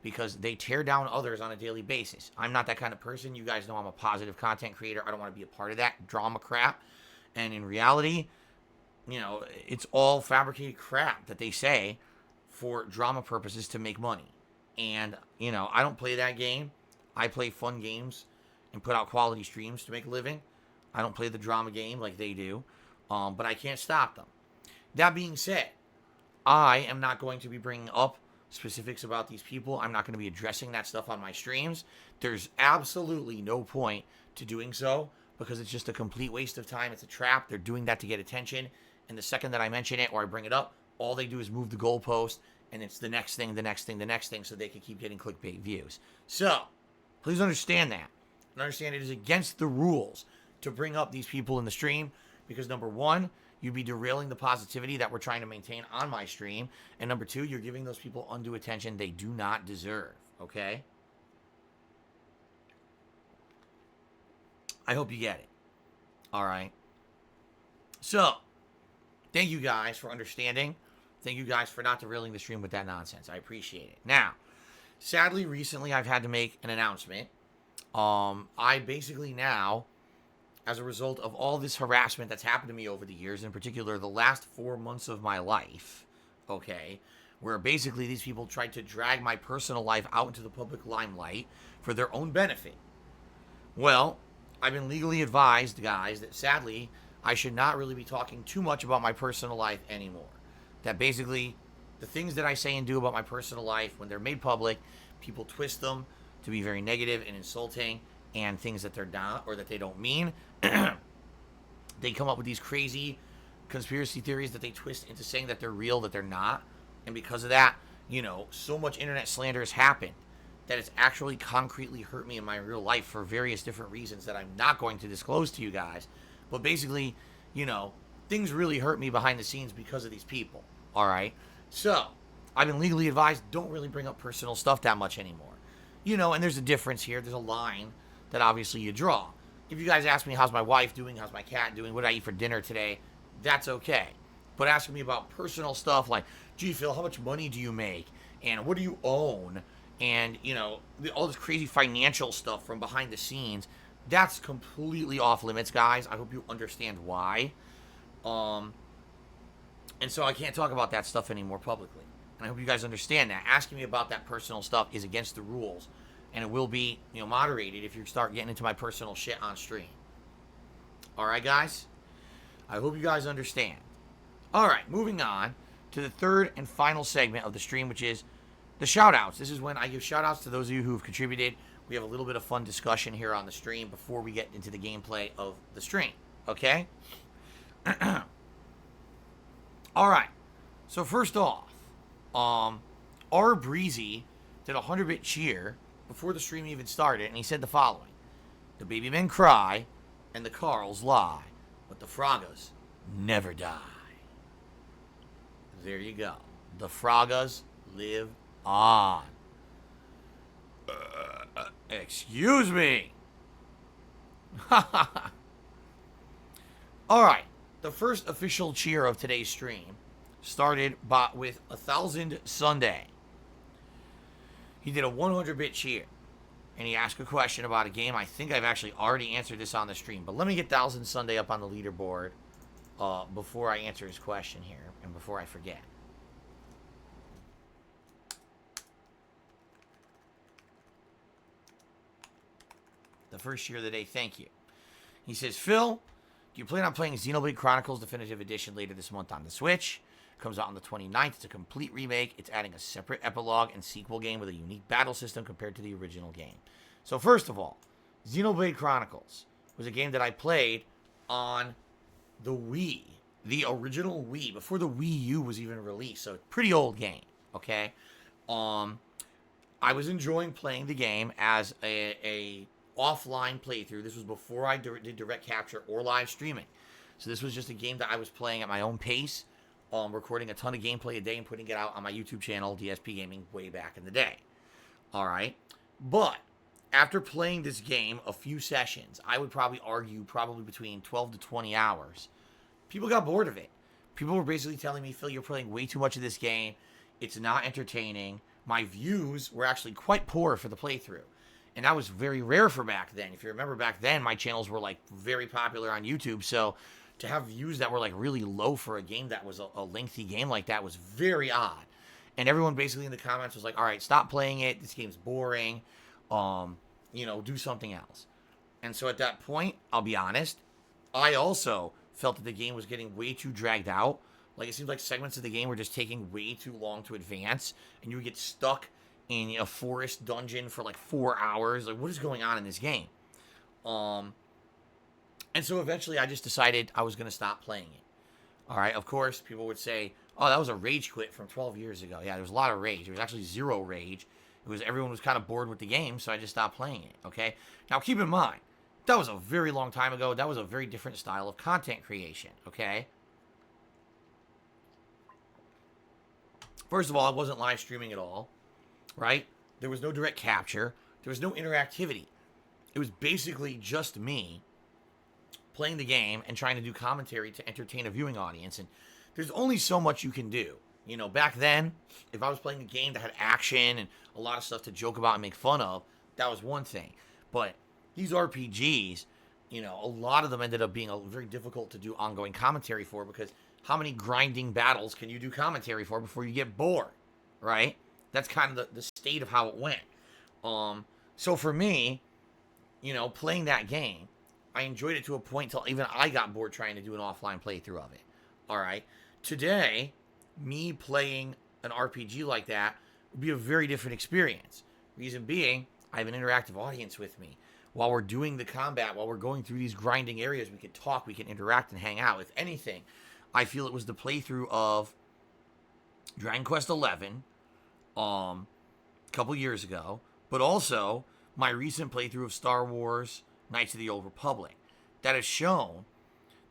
because they tear down others on a daily basis. I'm not that kind of person. You guys know I'm a positive content creator. I don't want to be a part of that drama crap. And in reality, it's all fabricated crap that they say for drama purposes to make money. And, I don't play that game. I play fun games and put out quality streams to make a living. I don't play the drama game like they do. But I can't stop them. That being said, I am not going to be bringing up specifics about these people. I'm not going to be addressing that stuff on my streams. There's absolutely no point to doing so because it's just a complete waste of time. It's a trap. They're doing that to get attention. And the second that I mention it or I bring it up, all they do is move the goalpost and it's the next thing, the next thing, the next thing so they can keep getting clickbait views. So, please understand that. And understand it is against the rules to bring up these people in the stream because number one, you'd be derailing the positivity that we're trying to maintain on my stream. And number two, you're giving those people undue attention they do not deserve, okay? I hope you get it. All right. So, thank you guys for understanding. Thank you guys for not derailing the stream with that nonsense. I appreciate it. Now, sadly, recently I've had to make an announcement. I basically now, as a result of all this harassment that's happened to me over the years, in particular the last 4 months of my life, okay, where basically these people tried to drag my personal life out into the public limelight for their own benefit. Well, I've been legally advised, guys, that sadly, I should not really be talking too much about my personal life anymore. That basically, the things that I say and do about my personal life, when they're made public, people twist them to be very negative and insulting, and things that they're not or that they don't mean. They come up with these crazy conspiracy theories that they twist into saying that they're real, that they're not. And because of that, so much internet slander has happened that it's actually concretely hurt me in my real life for various different reasons that I'm not going to disclose to you guys. But basically, things really hurt me behind the scenes because of these people. All right. So I've been legally advised, don't really bring up personal stuff that much anymore. And there's a difference here. There's a line that obviously you draw. If you guys ask me, how's my wife doing? How's my cat doing? What did I eat for dinner today? That's okay. but asking me about personal stuff like, gee, Phil, how much money do you make? And what do you own? And, you know, all this crazy financial stuff from behind the scenes, that's completely off limits, guys. I hope you understand why. And so I can't talk about that stuff anymore publicly. And I hope you guys understand that. Asking me about that personal stuff is against the rules. And it will be, you know, moderated if you start getting into my personal shit on stream. Alright, guys? I hope you guys understand. Alright, moving on to the third and final segment of the stream, which is the shoutouts. This is when I give shoutouts to those of you who have contributed. We have a little bit of fun discussion here on the stream before we get into the gameplay of the stream. Okay? Alright. So first off, R Breezy did a 100-bit cheer before the stream even started, and he said the following: the baby men cry, and the Carls lie, but the Fragas never die. There you go. The Fragas live on. Excuse me. Alright, the first official cheer of today's stream started with 1000 Sunday. He did a 100-bit cheer, and he asked a question about a game. I think I've actually already answered this on the stream, but let me get 1000 Sunday up on the leaderboard before I answer his question here, and before I forget. The first cheer of the day, thank you. He says, Phil, do you plan on playing Xenoblade Chronicles Definitive Edition later this month on the Switch? Comes out on the 29th. It's a complete remake. It's adding a separate epilogue and sequel game with a unique battle system compared to the original game. So first of all, Xenoblade Chronicles was a game that I played on the Wii, the original Wii, before the Wii U was even released. So pretty old game, okay? I was enjoying playing the game as a offline playthrough. This was before I did direct capture or live streaming. So this was just a game that I was playing at my own pace. Recording a ton of gameplay a day and putting it out on my YouTube channel, DSPGaming, way back in the day. Alright? But, after playing this game a few sessions, I would probably argue between 12 to 20 hours, people got bored of it. People were basically telling me, Phil, you're playing way too much of this game. It's not entertaining. My views were actually quite poor for the playthrough. And that was very rare for back then. If you remember back then, my channels were like very popular on YouTube, so to have views that were like really low for a game that was a lengthy game like that was very odd. And everyone basically in the comments was like, all right, stop playing it. This game's boring. You know, do something else. And so at that point, I'll be honest, I also felt that the game was getting way too dragged out. Like, it seemed like segments of the game were just taking way too long to advance, and you would get stuck in a forest dungeon for like 4 hours. Like, what is going on in this game? And so eventually I just decided I was going to stop playing it. All right, of course, people would say, oh, that was a rage quit from 12 years ago. Yeah, there was a lot of rage. There was actually zero rage. It was everyone was kind of bored with the game, so I just stopped playing it, okay? Now, keep in mind, that was a very long time ago. That was a very different style of content creation, okay? First of all, I wasn't live streaming at all, right? There was no direct capture. There was no interactivity. It was basically just me playing the game and trying to do commentary to entertain a viewing audience. And there's only so much you can do. You know, back then, if I was playing a game that had action and a lot of stuff to joke about and make fun of, that was one thing. But these RPGs, you know, a lot of them ended up being very difficult to do ongoing commentary for, because how many grinding battles can you do commentary for before you get bored, right? That's kind of the state of how it went. So for me, you know, playing that game, I enjoyed it to a point till even I got bored trying to do an offline playthrough of it. All right. Today, me playing an RPG like that would be a very different experience. Reason being, I have an interactive audience with me. While we're doing the combat, while we're going through these grinding areas, we can talk, we can interact and hang out. If anything, I feel it was the playthrough of Dragon Quest XI a couple years ago, but also my recent playthrough of Star Wars Knights of the Old Republic. That has shown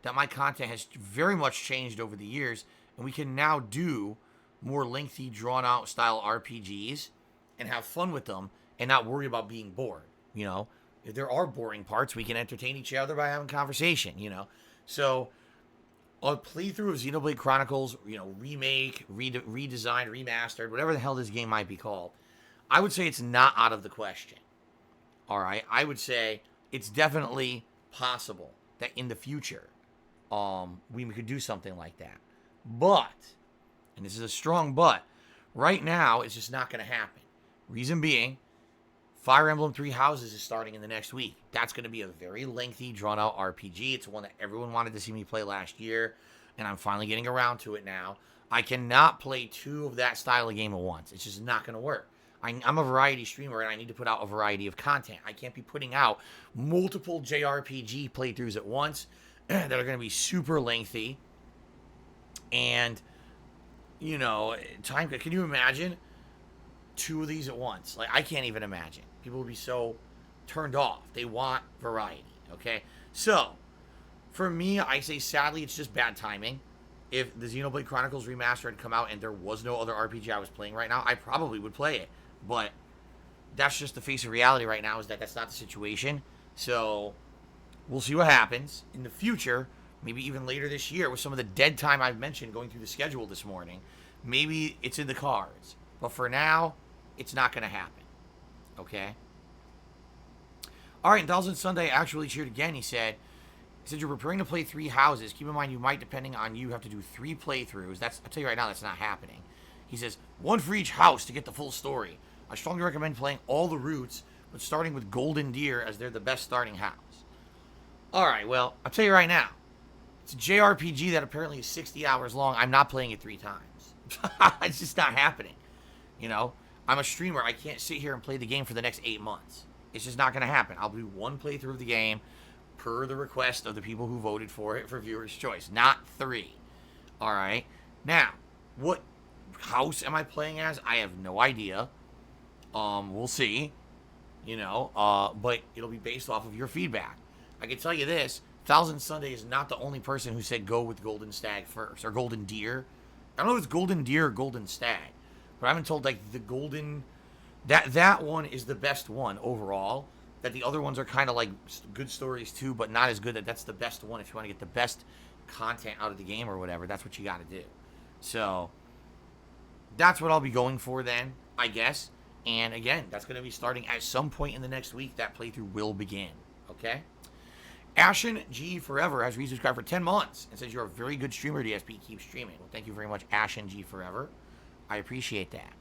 that my content has very much changed over the years, and we can now do more lengthy, drawn-out style RPGs and have fun with them and not worry about being bored, you know? If there are boring parts, we can entertain each other by having conversation, you know? So, a playthrough of Xenoblade Chronicles, remake, redesigned, remastered, whatever the hell this game might be called, I would say it's not out of the question. All right, I would say it's definitely possible that in the future, we could do something like that. But, and this is a strong but, right now it's just not going to happen. Reason being, Fire Emblem Three Houses is starting in the next week. That's going to be a very lengthy, drawn-out RPG. It's one that everyone wanted to see me play last year, and I'm finally getting around to it now. I cannot play 2 of that style of game at once. It's just not going to work. I'm a variety streamer, and I need to put out a variety of content. I can't be putting out multiple JRPG playthroughs at once that are going to be super lengthy. And, time. Can you imagine 2 of these at once? Like, I can't even imagine. People will be so turned off. They want variety, okay? So, for me, I say sadly it's just bad timing. If the Xenoblade Chronicles Remaster had come out and there was no other RPG I was playing right now, I probably would play it. But that's just the face of reality right now, is that that's not the situation. So, we'll see what happens in the future, maybe even later this year, with some of the dead time I've mentioned going through the schedule this morning. Maybe it's in the cards. But for now, it's not going to happen. Okay? All right, and Thousand Sunday actually cheered again. He said, you're preparing to play 3 houses. Keep in mind you might, depending on you, have to do 3 playthroughs. I'll tell you right now, that's not happening. He says, 1 for each house to get the full story. I strongly recommend playing all the routes, but starting with Golden Deer, as they're the best starting house. All right, well, I'll tell you right now. It's a JRPG that apparently is 60 hours long. I'm not playing it 3 times. It's just not happening. I'm a streamer. I can't sit here and play the game for the next 8 months. It's just not going to happen. I'll do 1 playthrough of the game per the request of the people who voted for it for viewer's choice, not 3. All right. Now, what house am I playing as? I have no idea. We'll see. But it'll be based off of your feedback. I can tell you this: Thousand Sunday is not the only person who said go with Golden Stag first, or Golden Deer. I don't know if it's Golden Deer or Golden Stag, but I've been told like the Golden, that one is the best one overall. That the other ones are kind of like good stories too, but not as good. That's the best one if you want to get the best content out of the game or whatever. That's what you got to do. So that's what I'll be going for then, I guess. And again, that's going to be starting at some point in the next week. That playthrough will begin. Okay. Ashen G Forever has resubscribed for 10 months and says you're a very good streamer, DSP. Keep streaming. Well, thank you very much, Ashen G Forever. I appreciate that.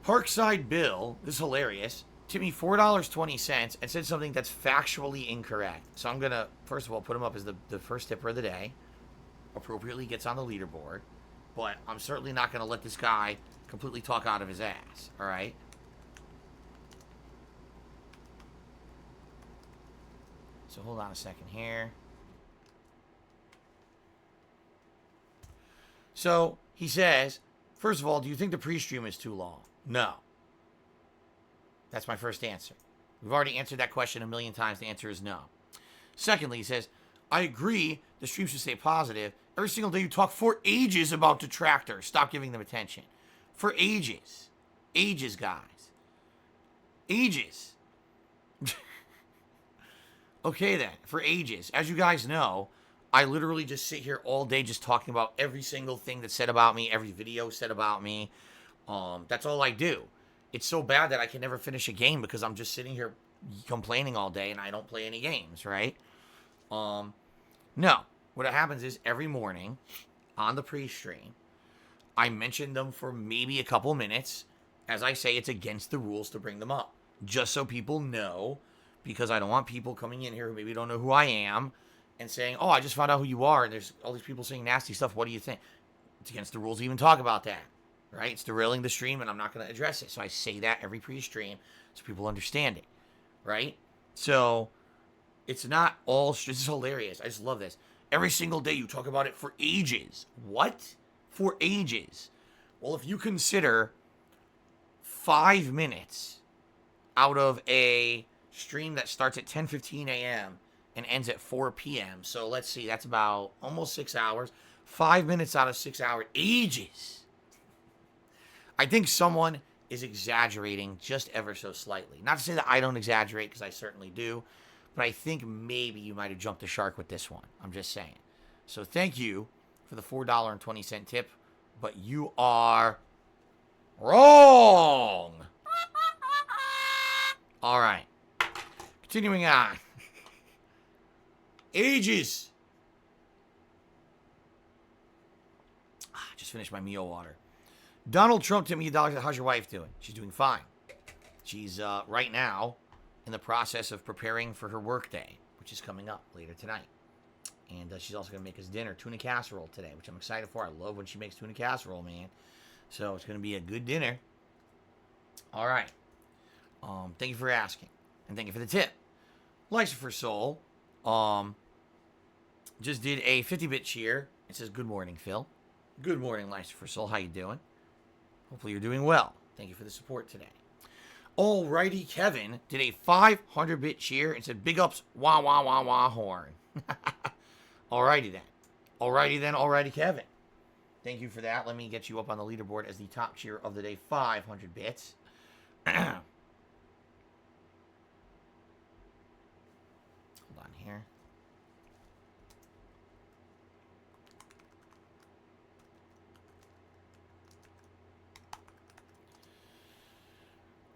Parkside Bill, this is hilarious, tipped me $4.20 and said something that's factually incorrect. So I'm going to, first of all, put him up as the first tipper of the day. Appropriately gets on the leaderboard. But I'm certainly not going to let this guy completely talk out of his ass. All right? So hold on a second here. So he says, first of all, do you think the pre-stream is too long? No. That's my first answer. We've already answered that question a million times. The answer is no. Secondly, he says, I agree the stream should stay positive. Every single day you talk for ages about detractors. Stop giving them attention. For ages. Ages, guys. Ages. Okay, then. For ages. As you guys know, I literally just sit here all day just talking about every single thing that's said about me, every video said about me. That's all I do. It's so bad that I can never finish a game because I'm just sitting here complaining all day and I don't play any games, right? No. What happens is every morning on the pre-stream, I mention them for maybe a couple minutes. As I say, it's against the rules to bring them up. Just so people know, because I don't want people coming in here who maybe don't know who I am and saying, oh, I just found out who you are, and there's all these people saying nasty stuff. What do you think? It's against the rules to even talk about that, right? It's derailing the stream, and I'm not going to address it. So I say that every pre-stream so people understand it, right? So it's not all... This is hilarious. I just love this. Every single day you talk about it for ages. What? For ages. Well, if you consider 5 minutes out of a stream that starts at 10:15 a.m. and ends at 4 p.m. So let's see, that's about almost 6 hours. 5 minutes out of 6 hours. Ages. I think someone is exaggerating just ever so slightly. Not to say that I don't exaggerate, because I certainly do. But I think maybe you might have jumped the shark with this one. I'm just saying. So thank you for the $4.20 tip, but you are wrong. All right. Continuing on. Ages. Just finished my Mio water. Donald Trump tipped me $1. How's your wife doing? She's doing fine. She's right now in the process of preparing for her work day, which is coming up later tonight. And she's also going to make us dinner, tuna casserole today, which I'm excited for. I love when she makes tuna casserole, man. So it's going to be a good dinner. All right. Thank you for asking. And thank you for the tip. Lucifer Soul just did a 50-bit cheer. It says, good morning, Phil. Good morning, Lucifer Soul. How you doing? Hopefully you're doing well. Thank you for the support today. Alrighty, Kevin did a 500-bit cheer and said, big ups, wah, wah, wah, wah, horn. Alrighty then. Alrighty, Kevin. Thank you for that. Let me get you up on the leaderboard as the top cheer of the day, 500 bits. Hold on here.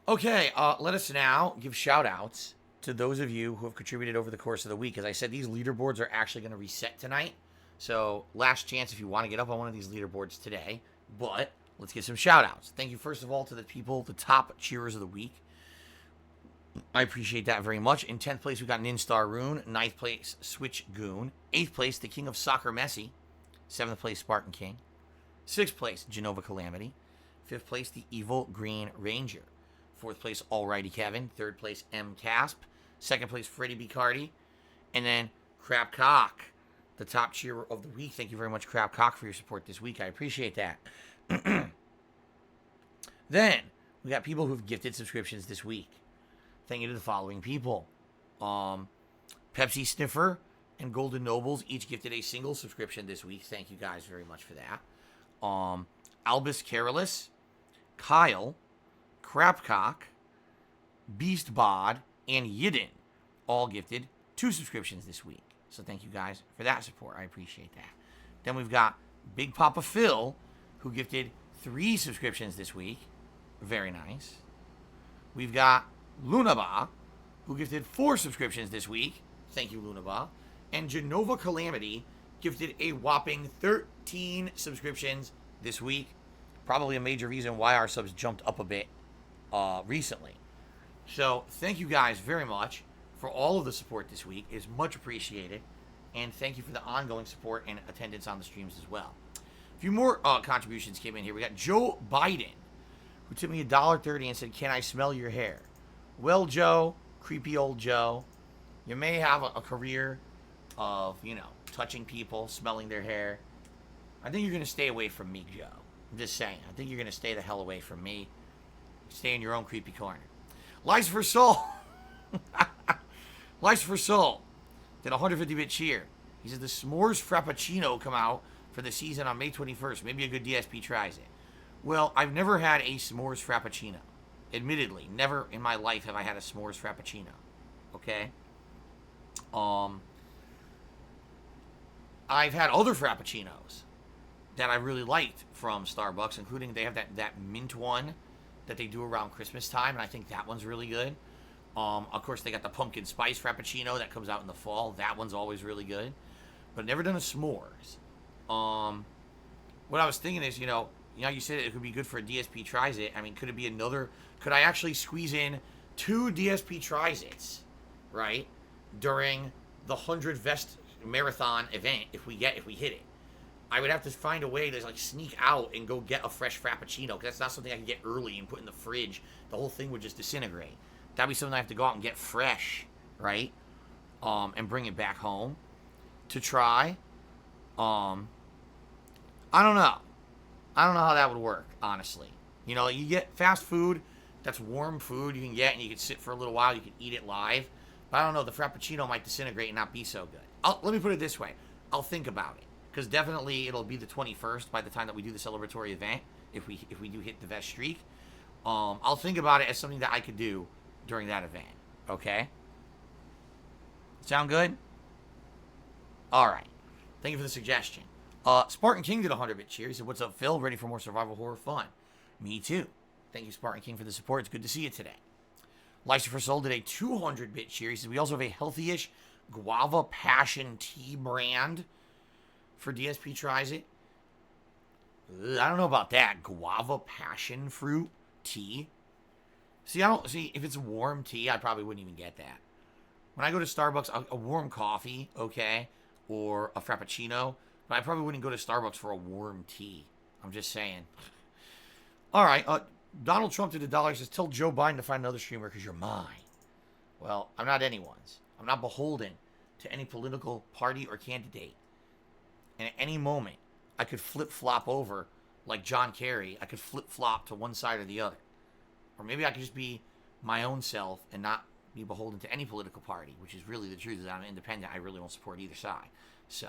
Okay, let us now give shout-outs to those of you who have contributed over the course of the week. As I said, these leaderboards are actually going to reset tonight. So, last chance if you want to get up on one of these leaderboards today. But, let's get some shout-outs. Thank you, first of all, to the people, the top cheerers of the week. I appreciate that very much. In 10th place, we got Ninstar Rune. 9th place, Switch Goon. 8th place, the King of Soccer Messi. 7th place, Spartan King. 6th place, Genova Calamity. 5th place, the Evil Green Ranger. 4th place, Alrighty Kevin. 3rd place, M. Casp. 2nd place, Freddie Bicardi. And then, Crap Cock, the top cheerer of the week. Thank you very much, Crap Cock, for your support this week. I appreciate that. Then, we got people who've gifted subscriptions this week. Thank you to the following people. Pepsi Sniffer and Golden Nobles each gifted a single subscription this week. Thank you guys very much for that. Albus Carolus, Kyle, Crapcock, Beast Bod, and Yidden all gifted 2 subscriptions this week. So thank you guys for that support. I appreciate that. Then we've got Big Papa Phil, who gifted 3 subscriptions this week. Very nice. We've got Lunaba, who gifted 4 subscriptions this week. Thank you, Lunaba. And Genova Calamity gifted a whopping 13 subscriptions this week. Probably a major reason why our subs jumped up a bit recently. So thank you guys very much for all of the support this week. It is much appreciated. And thank you for the ongoing support and attendance on the streams as well. A few more contributions came in here. We got Joe Biden, who tipped me $1.30 and said, can I smell your hair? Well, Joe, creepy old Joe, you may have a career of, touching people, smelling their hair. I think you're going to stay away from me, Joe. I'm just saying. I think you're going to stay the hell away from me. Stay in your own creepy corner. Lies for Soul. Lies for Soul did a 150-bit cheer. He said the S'mores Frappuccino come out for the season on May 21st. Maybe a good DSP tries it. Well, I've never had a S'mores Frappuccino. Admittedly, never in my life have I had a S'mores Frappuccino. Okay? I've had other Frappuccinos that I really liked from Starbucks, including they have that mint one that they do around Christmas time, and I think that one's really good. Of course, they got the pumpkin spice Frappuccino that comes out in the fall. That one's always really good. But never done a s'mores. What I was thinking is, you said it could be good for a DSP Tries It. I mean, could it be could I actually squeeze in 2 DSP Tries It's, right, during the 100 Vest Marathon event if we hit it? I would have to find a way to sneak out and go get a fresh Frappuccino, because that's not something I can get early and put in the fridge. The whole thing would just disintegrate. That'd be something I have to go out and get fresh, right? And bring it back home to try. I don't know. I don't know how that would work, honestly. You get fast food, that's warm food you can get, and you can sit for a little while, you can eat it live. But I don't know, the Frappuccino might disintegrate and not be so good. Let me put it this way. I'll think about it. Because definitely it'll be the 21st by the time that we do the celebratory event, if we do hit the Vest streak. I'll think about it as something that I could do during that event. Okay? Sound good? All right. Thank you for the suggestion. Spartan King did a 100-bit cheer. He said, "What's up, Phil? Ready for more survival horror fun?" Me too. Thank you, Spartan King, for the support. It's good to see you today. Lycifer Soul did a 200-bit cheer. He said, "We also have a healthy-ish guava passion tea brand for DSP tries it." I don't know about that. Guava passion fruit tea. See, I don't see if it's warm tea. I probably wouldn't even get that. When I go to Starbucks, a warm coffee, okay, or a frappuccino, but I probably wouldn't go to Starbucks for a warm tea. I'm just saying. All right. Donald Trump to the dollar says, "Tell Joe Biden to find another streamer because you're mine." Well, I'm not anyone's. I'm not beholden to any political party or candidate. And at any moment, I could flip-flop over like John Kerry. I could flip-flop to one side or the other. Or maybe I could just be my own self and not be beholden to any political party, which is really the truth. Is I'm independent. I really won't support either side. So,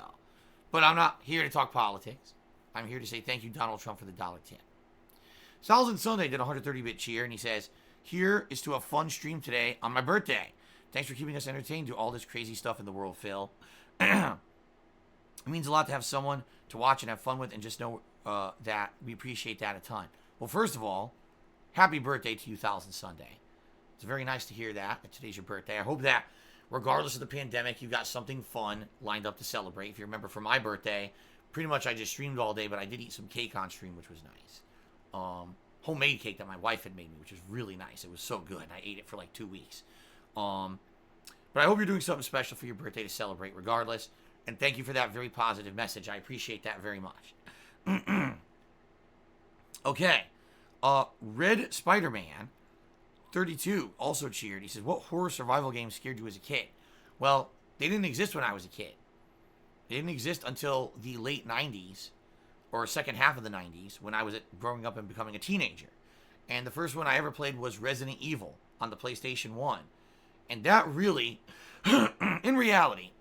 but I'm not here to talk politics. I'm here to say thank you, Donald Trump, for the dollar tip. Salzin Sunday did a 130-bit cheer, and he says, "Here is to a fun stream today on my birthday. Thanks for keeping us entertained through all this crazy stuff in the world, Phil." It means a lot to have someone to watch and have fun with, and just know that we appreciate that a ton. Well, first of all, happy birthday to you, Thousand Sunday. It's very nice to hear that today's your birthday. I hope that, regardless of the pandemic, you've got something fun lined up to celebrate. If you remember, for my birthday, pretty much I just streamed all day, but I did eat some cake on stream, which was nice. Homemade cake that my wife had made me, which was really nice. It was so good. I ate it for like 2 weeks. But I hope you're doing something special for your birthday to celebrate regardless. And thank you for that very positive message. I appreciate that very much. Okay. Red Spider-Man 32 also cheered. He says, "What horror survival game scared you as a kid?" Well, they didn't exist when I was a kid. They didn't exist until the late 90s. Or second half of the 90s, when I was growing up and becoming a teenager. And the first one I ever played was Resident Evil on the PlayStation 1. And that really, in reality,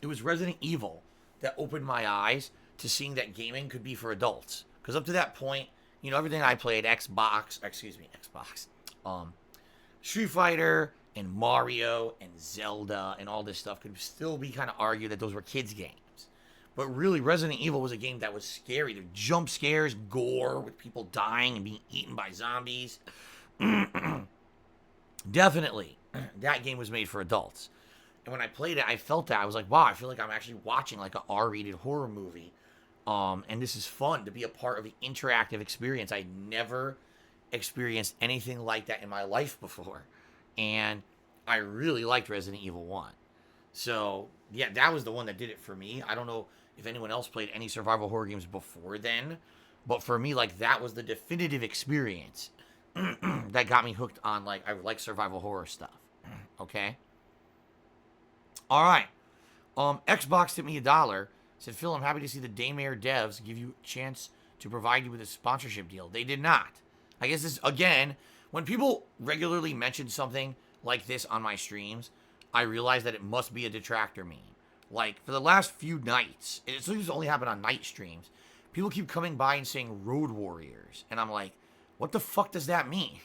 it was Resident Evil that opened my eyes to seeing that gaming could be for adults. Because up to that point, you know, everything I played, Xbox, Street Fighter and Mario and Zelda and all this stuff could still be kind of argued that those were kids' games. But really, Resident Evil was a game that was scary. There were jump scares, gore, with people dying and being eaten by zombies. Definitely, that game was made for adults. And when I played it, I felt that. I was like, wow, I feel like I'm actually watching like an R-rated horror movie. And this is fun to be a part of the interactive experience. I never experienced anything like that in my life before. And I really liked Resident Evil 1. So, yeah, that was the one that did it for me. I don't know if anyone else played any survival horror games before then, but for me, like, that was the definitive experience that got me hooked on, like, I like survival horror stuff. Okay? All right. Xbox tipped me $1. Said, "Phil, I'm happy to see the Daymare devs give you a chance to provide you with a sponsorship deal." They did not. I guess this, again, when people regularly mention something like this on my streams, I realize that it must be a detractor meme. Like, for the last few nights, it seems to only happen on night streams, people keep coming by and saying Road Warriors. And I'm like, what the fuck does that mean?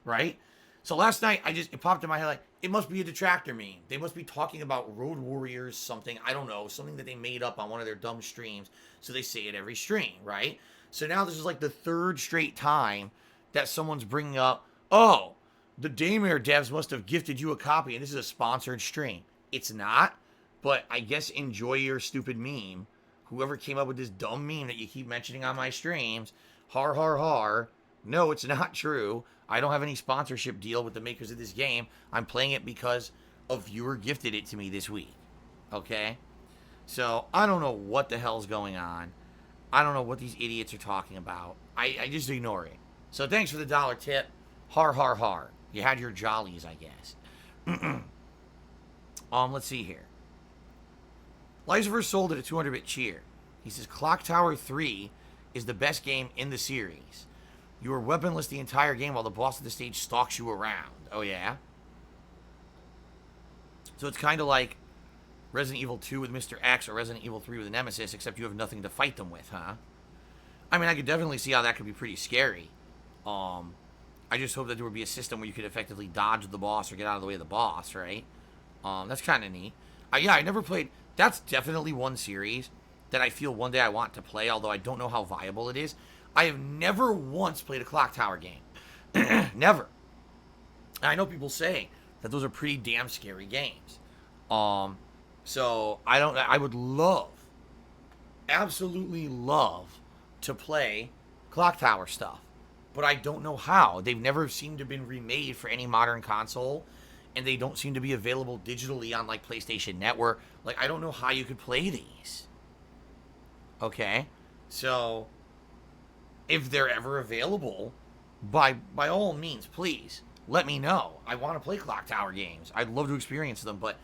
Right? So last night, it popped in my head like, it must be a detractor meme. They must be talking about Road Warriors something, I don't know, something that they made up on one of their dumb streams. So they say it every stream, right? So now this is like the third straight time that someone's bringing up, oh, the Daymare devs must have gifted you a copy and this is a sponsored stream. It's not. But I guess enjoy your stupid meme. Whoever came up with this dumb meme that you keep mentioning on my streams, har har har. No, it's not true. I don't have any sponsorship deal with the makers of this game. I'm playing it because a viewer gifted it to me this week. Okay? So, I don't know what the hell's going on. I don't know what these idiots are talking about. I just ignore it. So, thanks for the dollar tip. Har har har. You had your jollies, I guess. Let's see here. Lycifer sold at a 200-bit cheer. He says, "Clock Tower 3 is the best game in the series. You are weaponless the entire game while the boss of the stage stalks you around." Oh, yeah? So it's kind of like Resident Evil 2 with Mr. X or Resident Evil 3 with a Nemesis, except you have nothing to fight them with, huh? I mean, I could definitely see how that could be pretty scary. I just hope that there would be a system where you could effectively dodge the boss or get out of the way of the boss, right? That's kind of neat. Yeah, I never played That's definitely one series that I feel one day I want to play, although I don't know how viable it is. I have never once played a Clock Tower game. Never. And I know people say that those are pretty damn scary games. Um, so I would love, absolutely love to play Clock Tower stuff, but I don't know how. They've never seemed to have been remade for any modern console, and they don't seem to be available digitally on like PlayStation Network. Like, I don't know how you could play these. Okay, so if they're ever available, by all means, please let me know. I want to play Clock Tower games. I'd love to experience them, but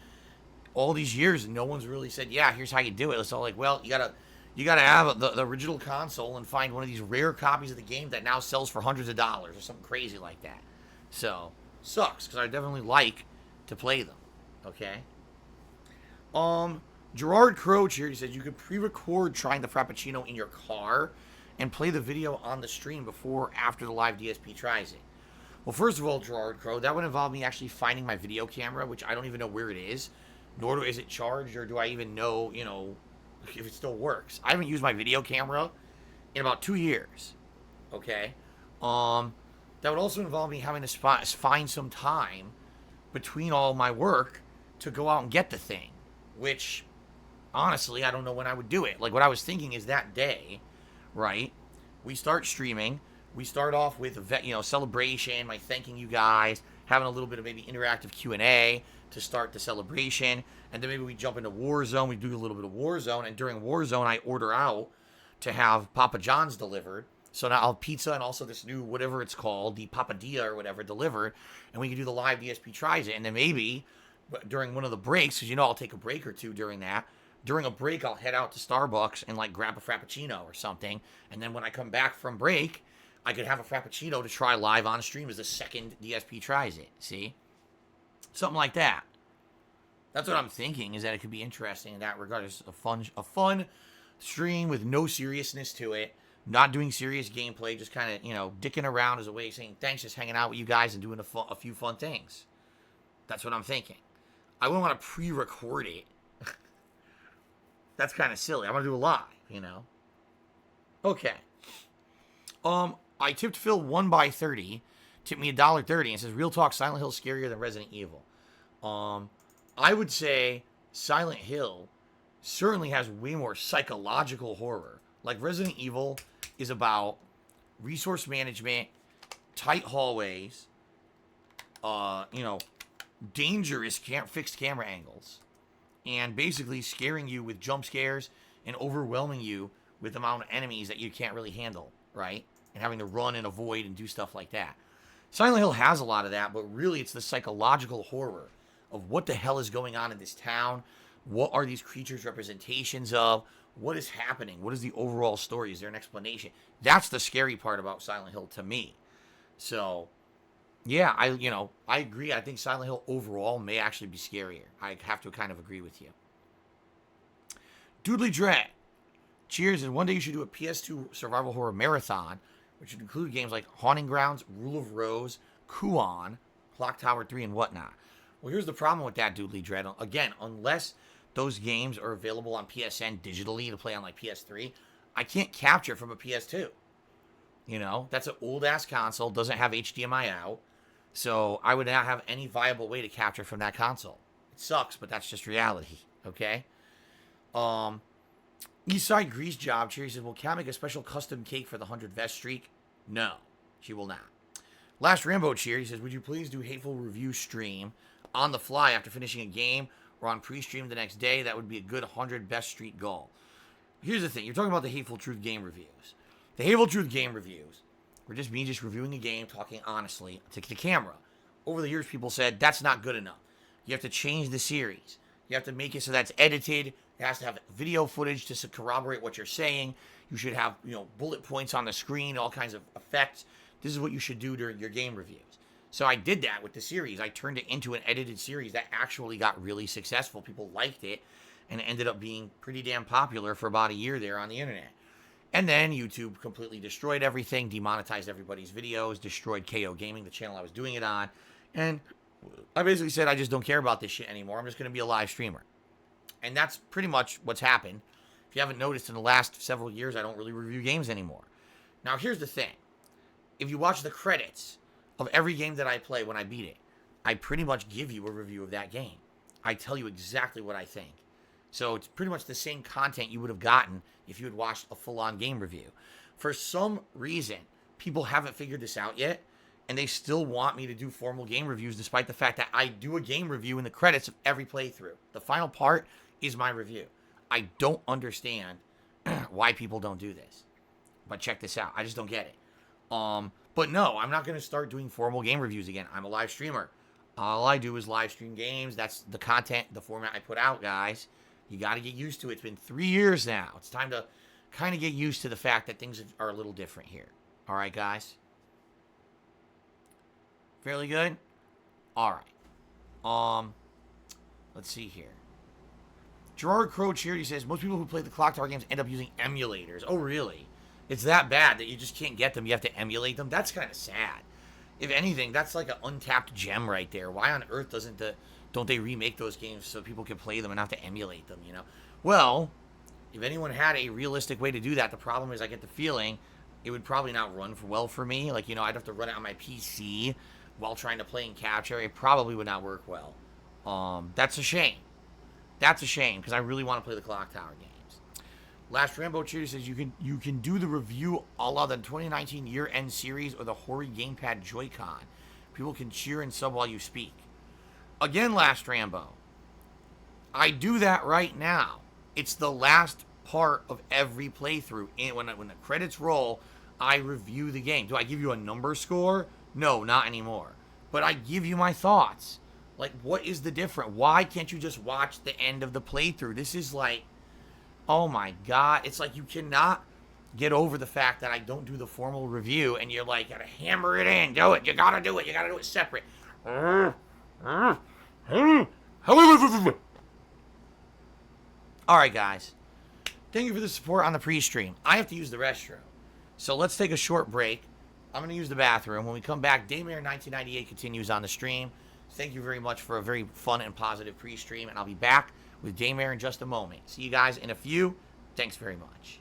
all these years, no one's really said, "Yeah, here's how you do it." It's all like, well, you gotta have the original console and find one of these rare copies of the game that now sells for hundreds of dollars or something crazy like that. So sucks because I definitely like to play them. Okay. Gerard Croce here, he says you could pre-record trying the Frappuccino in your car and play the video on the stream before or after the live DSP tries it. Well, first of all, Gerard Crow, that would involve me actually finding my video camera, which I don't even know where it is, nor is it charged, or do I even know, if it still works. I haven't used my video camera in about 2 years. Okay? That would also involve me having to find some time between all my work to go out and get the thing, which, honestly, I don't know when I would do it. Like, what I was thinking is that day, right, we start streaming. We start off with celebration, my thanking you guys, having a little bit of maybe interactive Q&A to start the celebration, and then maybe we jump into Warzone. We do a little bit of Warzone, and during Warzone, I order out to have Papa John's delivered. So now I'll have pizza and also this new whatever it's called, the Papadilla or whatever, delivered, and we can do the live DSP tries it, and then maybe during one of the breaks, because I'll take a break or two during that. During a break, I'll head out to Starbucks and like grab a Frappuccino or something, and then when I come back from break, I could have a Frappuccino to try live on stream as the second DSP tries it. See? Something like that. That's what I'm thinking, is that it could be interesting in that regard. It's a fun stream with no seriousness to it. Not doing serious gameplay, just kind of, dicking around as a way of saying thanks, just hanging out with you guys and doing a few fun things. That's what I'm thinking. I wouldn't want to pre-record it. That's kind of silly. I want to do a live, Okay. I tipped Phil 1/30, tipped me $1.30, and says, real talk, Silent Hill scarier than Resident Evil. I would say Silent Hill certainly has way more psychological horror. Like, Resident Evil is about resource management, tight hallways, dangerous fixed camera angles, and basically scaring you with jump scares and overwhelming you with the amount of enemies that you can't really handle, right? And having to run and avoid and do stuff like that. Silent Hill has a lot of that, but really it's the psychological horror of what the hell is going on in this town. What are these creatures representations of? What is happening? What is the overall story? Is there an explanation? That's the scary part about Silent Hill to me. So, yeah, I agree. I think Silent Hill overall may actually be scarier. I have to kind of agree with you. Doodly Dread. Cheers, and one day you should do a PS2 survival horror marathon, which would include games like Haunting Grounds, Rule of Rose, Kuon, Clock Tower 3, and whatnot. Well, here's the problem with that, Doodly Dread. Again, unless those games are available on PSN digitally to play on like PS3, I can't capture from a PS2. That's an old-ass console, doesn't have HDMI out, so I would not have any viable way to capture from that console. It sucks, but that's just reality, okay? Eastside Grease Job, Cherry says, will Kat make a special custom cake for the 100 vest streak? No, she will not. Last Rambo Cherry says, would you please do Hateful Review stream on the fly after finishing a game or on pre-stream the next day? That would be a good 100 best streak goal. Here's the thing. You're talking about the Hateful Truth game reviews. The Hateful Truth game reviews were just me just reviewing a game, talking honestly to the camera. Over the years, people said, that's not good enough. You have to change the series. You have to make it so that's edited. It has to have video footage to corroborate what you're saying. You should have, bullet points on the screen, all kinds of effects. This is what you should do during your game reviews. So I did that with the series. I turned it into an edited series that actually got really successful. People liked it, and it ended up being pretty damn popular for about a year there on the internet. And then YouTube completely destroyed everything, demonetized everybody's videos, destroyed KO Gaming, the channel I was doing it on. And I basically said, I just don't care about this shit anymore. I'm just going to be a live streamer. And that's pretty much what's happened. If you haven't noticed, in the last several years, I don't really review games anymore. Now, here's the thing. If you watch the credits of every game that I play when I beat it, I pretty much give you a review of that game. I tell you exactly what I think. So it's pretty much the same content you would have gotten if you had watched a full-on game review. For some reason, people haven't figured this out yet, and they still want me to do formal game reviews despite the fact that I do a game review in the credits of every playthrough. The final part is my review. I don't understand why people don't do this. But check this out. I just don't get it. But no, I'm not going to start doing formal game reviews again. I'm a live streamer. All I do is live stream games. That's the content, the format I put out, guys. You got to get used to it. It's been 3 years now. It's time to kind of get used to the fact that things are a little different here. All right, guys? Fairly good? All right. Let's see here. Gerard Crow Charity says, most people who play the Clock Tower games end up using emulators. Oh, really? It's that bad that you just can't get them. You have to emulate them? That's kind of sad. If anything, that's like an untapped gem right there. Why on earth don't they remake those games so people can play them and not have to emulate them, you know? Well, if anyone had a realistic way to do that, the problem is I get the feeling it would probably not run well for me. Like, you know, I'd have to run it on my PC while trying to play and capture. It probably would not work well. That's a shame. That's a shame, because I really want to play the Clock Tower games. Last Rambo Cheater says you can do the review a la the 2019 year-end series or the Hori Gamepad Joy-Con. People can cheer and sub while you speak. Again, Last Rambo, I do that right now. It's the last part of every playthrough. And when the credits roll, I review the game. Do I give you a number score? No, not anymore. But I give you my thoughts. Like, what is the difference? Why can't you just watch the end of the playthrough? This is like, oh my God. It's like you cannot get over the fact that I don't do the formal review, and you're like, gotta hammer it in. Do it. You gotta do it. You gotta do it separate. All right, guys. Thank you for the support on the pre-stream. I have to use the restroom. So let's take a short break. I'm going to use the bathroom. When we come back, Daymare 1998 continues on the stream. Thank you very much for a very fun and positive pre-stream, and I'll be back with Daymare in just a moment. See you guys in a few. Thanks very much.